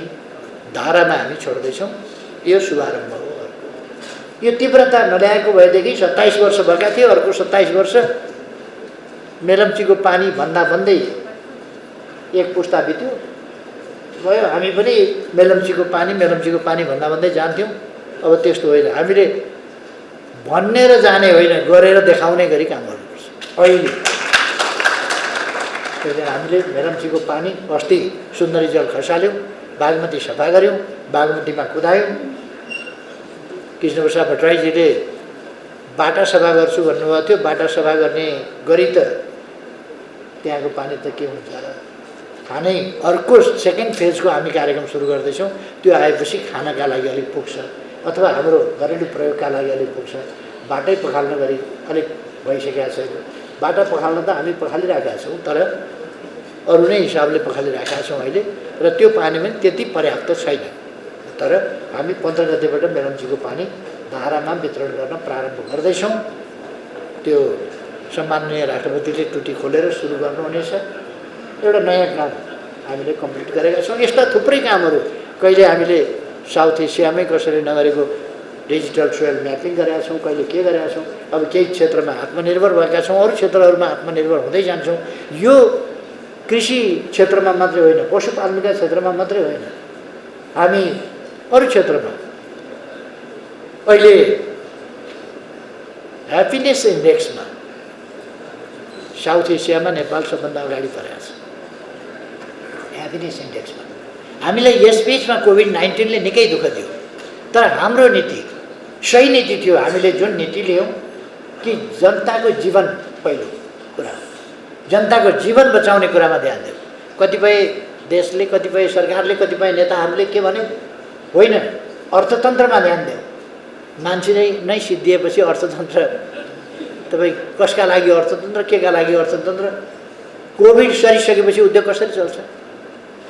[SPEAKER 1] धारामा हामी छोड्दैछौँ। यो शुभारम्भ हो। यो तीव्रता नल्याएको भएदेखि 27 वर्ष भएका थियो, अर्को 27 वर्ष मेलम्चीको पानी भन्दै एक पुस्ता बित्यो भयो। हामी पनि मेलम्चीको पानी भन्दै जान्थ्यौँ। अब त्यस्तो होइन। हामीले भनेर जाने होइन, गरेर देखाउने गरी काम गर्नुपर्छ। अहिले त्यसले हामीले मेलम्चीको पानी अस्ति सुन्दरी जल खसाल्यौँ, बागमती सफा गऱ्यौँ, बागमतीमा कुदायौँ। कृष्णप्रसाद भट्टराईजीले बाटा सफा गर्छु भन्नुभएको थियो। बाटा सफा गर्ने गरी त त्यहाँको पानी त के हुन्छ र? खानै अर्को सेकेन्ड फेजको हामी कार्यक्रम सुरु गर्दैछौँ। त्यो आएपछि खानाका लागि अलिक पुग्छ अथवा हाम्रो घरेलु प्रयोगका लागि अलिक पुग्छ। बाटै पखाल्न गरी अलिक भइसकेका छैन। बाटा पखाल्न त हामी पखालिरहेका छौँ, तर अरू नै हिसाबले पखालिरहेका छौँ अहिले, र त्यो पानी पनि त्यति पर्याप्त छैन। तर हामी 15 गतेबाट मेलम्चीको पानी धारामा वितरण गर्न प्रारम्भ गर्दैछौँ। त्यो सम्माननीय राष्ट्रपतिले टुटी खोलेर सुरु गर्नुहुनेछ। एउटा नयाँ काम हामीले कम्प्लिट गरेका छौँ। यस्ता थुप्रै कामहरू कहिले हामीले साउथ एसियामै कसैले नगरेको डिजिटल सोयल म्यापिङ गरेका छौँ, कहिले के गरेका छौँ। अब केही क्षेत्रमा आत्मनिर्भर भएका छौँ, अरू क्षेत्रहरूमा आत्मनिर्भर हुँदै जान्छौँ। यो कृषि क्षेत्रमा मात्रै होइन, पशुपालनका क्षेत्रमा मात्रै होइन, हामी अरू क्षेत्रमा अहिले ह्याप्पिनेस इन्डेक्समा साउथ एसियामा नेपाल सबभन्दा अगाडि परेको छ। ह्याप्पिनेस इन्डेक्समा हामीलाई यस बिचमा कोभिड-19ले निकै दुःख दियो, तर हाम्रो नीति सही नीति थियो। हामीले जुन नीति लियौँ कि जनताको जीवन पहिलो कुरा, जनताको जीवन बचाउने कुरामा ध्यान दियौँ। कतिपय देशले, कतिपय सरकारले, कतिपय नेताहरूले के भन्यो, होइन अर्थतन्त्रमा ध्यान दियौँ। मान्छे नै सिद्धिएपछि अर्थतन्त्र, तपाईँ कसका लागि अर्थतन्त्र, केका लागि अर्थतन्त्र? कोभिड सरिसकेपछि उद्योग कसरी चल्छ?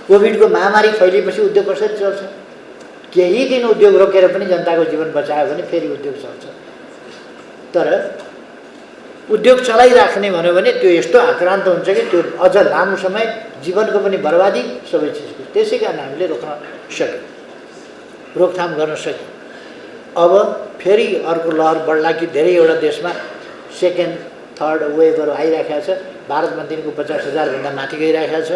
[SPEAKER 1] कोभिडको महामारी फैलिएपछि उद्योग कसरी चल्छ? केही दिन उद्योग रोकेर पनि जनताको जीवन बचायो भने फेरि उद्योग चल्छ। तर उद्योग चलाइराख्ने भन्यो भने त्यो यस्तो आक्रान्त हुन्छ कि त्यो अझ लामो समय जीवनको पनि बर्बादी, सबै चिजको। त्यसै कारण हामीले रोक्न सक्यौँ, रोकथाम गर्न सक्यौँ। अब फेरि अर्को लहर बढ्ला कि धेरैवटा देशमा सेकेन्ड थर्ड वेभहरू आइरहेको छ। भारतमा दिनको 50,000 माथि गइरहेको छ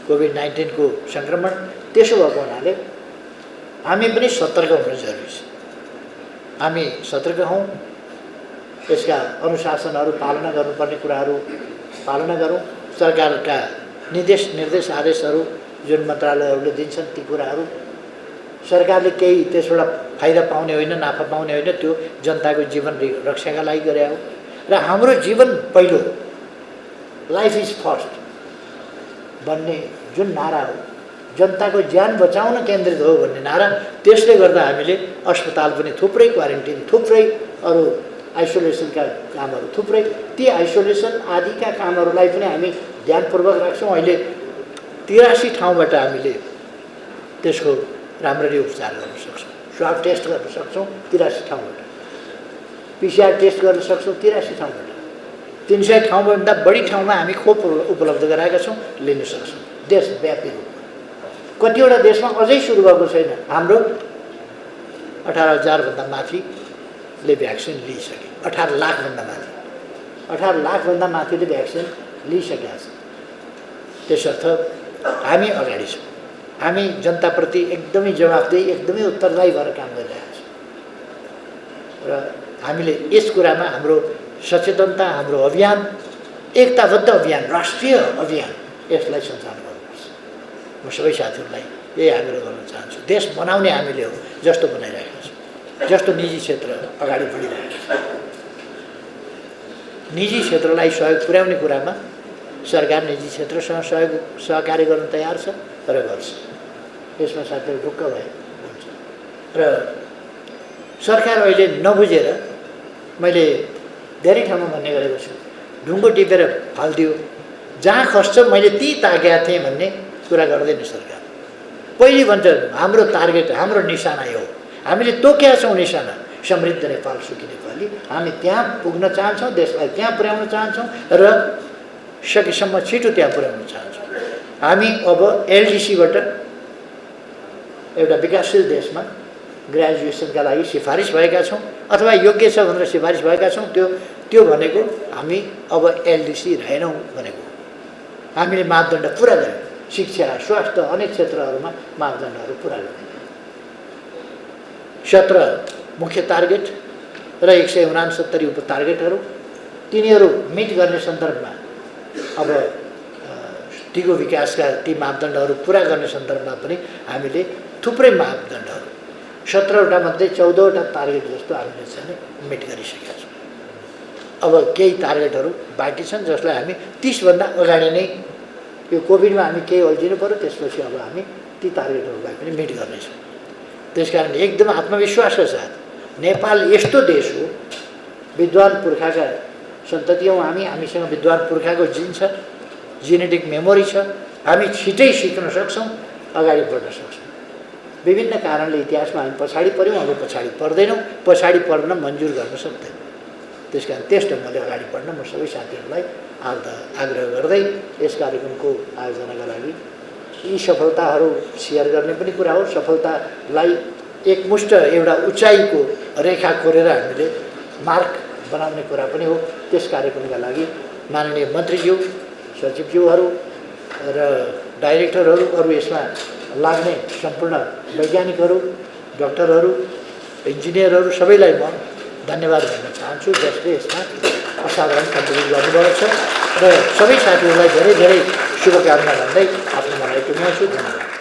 [SPEAKER 1] कोभिड-19 को सङ्क्रमण। त्यसो भएको हुनाले हामी पनि सतर्क हुनु जरुरी छ। हामी सतर्क हौँ, यसका अनुशासनहरू पालना गर्नुपर्ने कुराहरू पालना गरौँ। सरकारका निर्देश आदेशहरू जुन मन्त्रालयहरूले दिन्छन् ती कुराहरू सरकारले केही त्यसबाट फाइदा पाउने होइन, नाफा पाउने होइन, त्यो जनताको जीवन रक्षाका लागि गरे हो। र हाम्रो जीवन पहिलो, लाइफ इज फर्स्ट भन्ने जुन नारा हो, जनताको ज्यान बचाउन केन्द्रित हो भन्ने नारा, त्यसले गर्दा हामीले अस्पताल पनि थुप्रै, क्वारेन्टिन थुप्रै, अरू आइसोलेसनका कामहरू थुप्रै, ती आइसोलेसन आदिका कामहरूलाई पनि हामी ध्यानपूर्वक राख्छौँ। अहिले 83 ठाउँबाट हामीले त्यसको राम्ररी उपचार गर्न सक्छौँ। स्वाब टेस्ट गर्न सक्छौँ 83 ठाउँबाट, पिसिआर टेस्ट गर्न सक्छौँ 83 ठाउँबाट, 300 ठाउँभन्दा बढी ठाउँमा हामी खोप उपलब्ध गराएका छौँ, लिन सक्छौँ देशव्यापी रूपमा। कतिवटा देशमा अझै सुरु भएको छैन। हाम्रो 18,000 माथिले भ्याक्सिन लिइसके, 18 लाखभन्दा माथि, 18 लाखभन्दा माथिले भ्याक्सिन लिइसकेका छ। त्यसर्थ हामी अगाडि छौँ। हामी जनताप्रति एकदमै जवाफदेही, एकदमै उत्तरदायी भएर काम गरिरहेका छौँ। र हामीले यस कुरामा हाम्रो सचेतनता, हाम्रो अभियान, एकताबद्ध अभियान, राष्ट्रिय अभियान, यसलाई सञ्चालन गर्नुपर्छ। म सबै साथीहरूलाई यही आग्रह गर्न चाहन्छु। देश बनाउने हामीले हो, जस्तो बनाइरहेका छौँ, जस्तो निजी क्षेत्र अगाडि बढिरहेको छ। निजी क्षेत्रलाई सहयोग पुर्याउने कुरामा सरकार निजी क्षेत्रसँग सहकार्य गर्न तयार छ र गर्छ। यसमा साथीहरू ढुक्क भए हुन्छ। र सरकार अहिले नबुझेर, मैले धेरै ठाउँमा भन्ने गरेको छु, ढुङ्गो टिपेर फालिदियो, जहाँ खस्छ मैले ती ताकेका थिएँ भन्ने कुरा गर्दैन सरकार। पहिले भन्छ हाम्रो टार्गेट, हाम्रो निशाना यो हो, हामीले तोकेका छौँ निशाना, समृद्ध नेपाल, सुखी नेपाली। हामी त्यहाँ पुग्न चाहन्छौँ, देशलाई त्यहाँ पुर्याउन चाहन्छौँ र सकेसम्म छिटो त्यहाँ पुर्याउन चाहन्छौँ। हामी अब एलडिसीबाट एउटा विकासशील देशमा ग्रेजुएसनका लागि सिफारिस भएका छौँ, अथवा योग्य छ भनेर सिफारिस भएका छौँ। त्यो भनेको हामी अब एलडिसी रहेनौँ भनेको। हामीले मापदण्ड पुरा गर्यौँ, शिक्षा, स्वास्थ्य, अनेक क्षेत्रहरूमा मापदण्डहरू पुरा गर्यौँ। 17 मुख्य टार्गेट र 169 उप टार्गेटहरू, तिनीहरू मिट गर्ने सन्दर्भमा अब दिगो विकासका ती मापदण्डहरू पुरा गर्ने सन्दर्भमा पनि हामीले थुप्रै मापदण्डहरू 17वटा मध्ये 14वटा टार्गेट जस्तो हामीले चाहिँ मिट गरिसकेका छौँ। अब केही टार्गेटहरू बाँकी छन् जसलाई हामी 30 भन्दा अगाडि नै, यो कोभिडमा हामी केही अल्झिनु पर्यो, त्यसपछि अब हामी ती टार्गेटहरूलाई पनि मिट गर्नेछौँ। त्यसकारण एकदम आत्मविश्वासका साथ नेपाल यस्तो देश हो, विद्वान पुर्खाका सन्तति हौँ हामी, हामीसँग विद्वान पुर्खाको जिन छ, जेनेटिक मेमोरी छ, हामी छिटै सिक्न सक्छौँ, अगाडि बढ्न सक्छौँ। विभिन्न कारणले इतिहासमा हामी पछाडि पऱ्यौँ, अब पछाडि पर्दैनौँ, पछाडि पर्न मन्जुर गर्न सक्दैनौँ। त्यसकारण त्यस ढङ्गले अगाडि बढ्न म सबै साथीहरूलाई आग्रह गर्दै यस कार्यक्रमको आयोजनाका लागि यी सफलताहरू सेयर गर्ने पनि कुरा हो। सफलतालाई एकमुष्ट एउटा उचाइको रेखा कोरेर हामीले मार्क बनाउने कुरा पनि हो। त्यस कार्यक्रमका लागि माननीय मन्त्रीज्यू, सचिवज्यूहरू र डाइरेक्टरहरू, अरू यसमा लाग्ने सम्पूर्ण वैज्ञानिकहरू, डाक्टरहरू, इन्जिनियरहरू सबैलाई म धन्यवाद भन्न चाहन्छु जसले यसमा असाधारण कन्ट्रिब्युट गर्नुभएको छ र सबै साथीहरूलाई धेरै धेरै शुभकामना भन्दै आफ्नो मलाई टुङ्ग्याउँछु। धन्यवाद।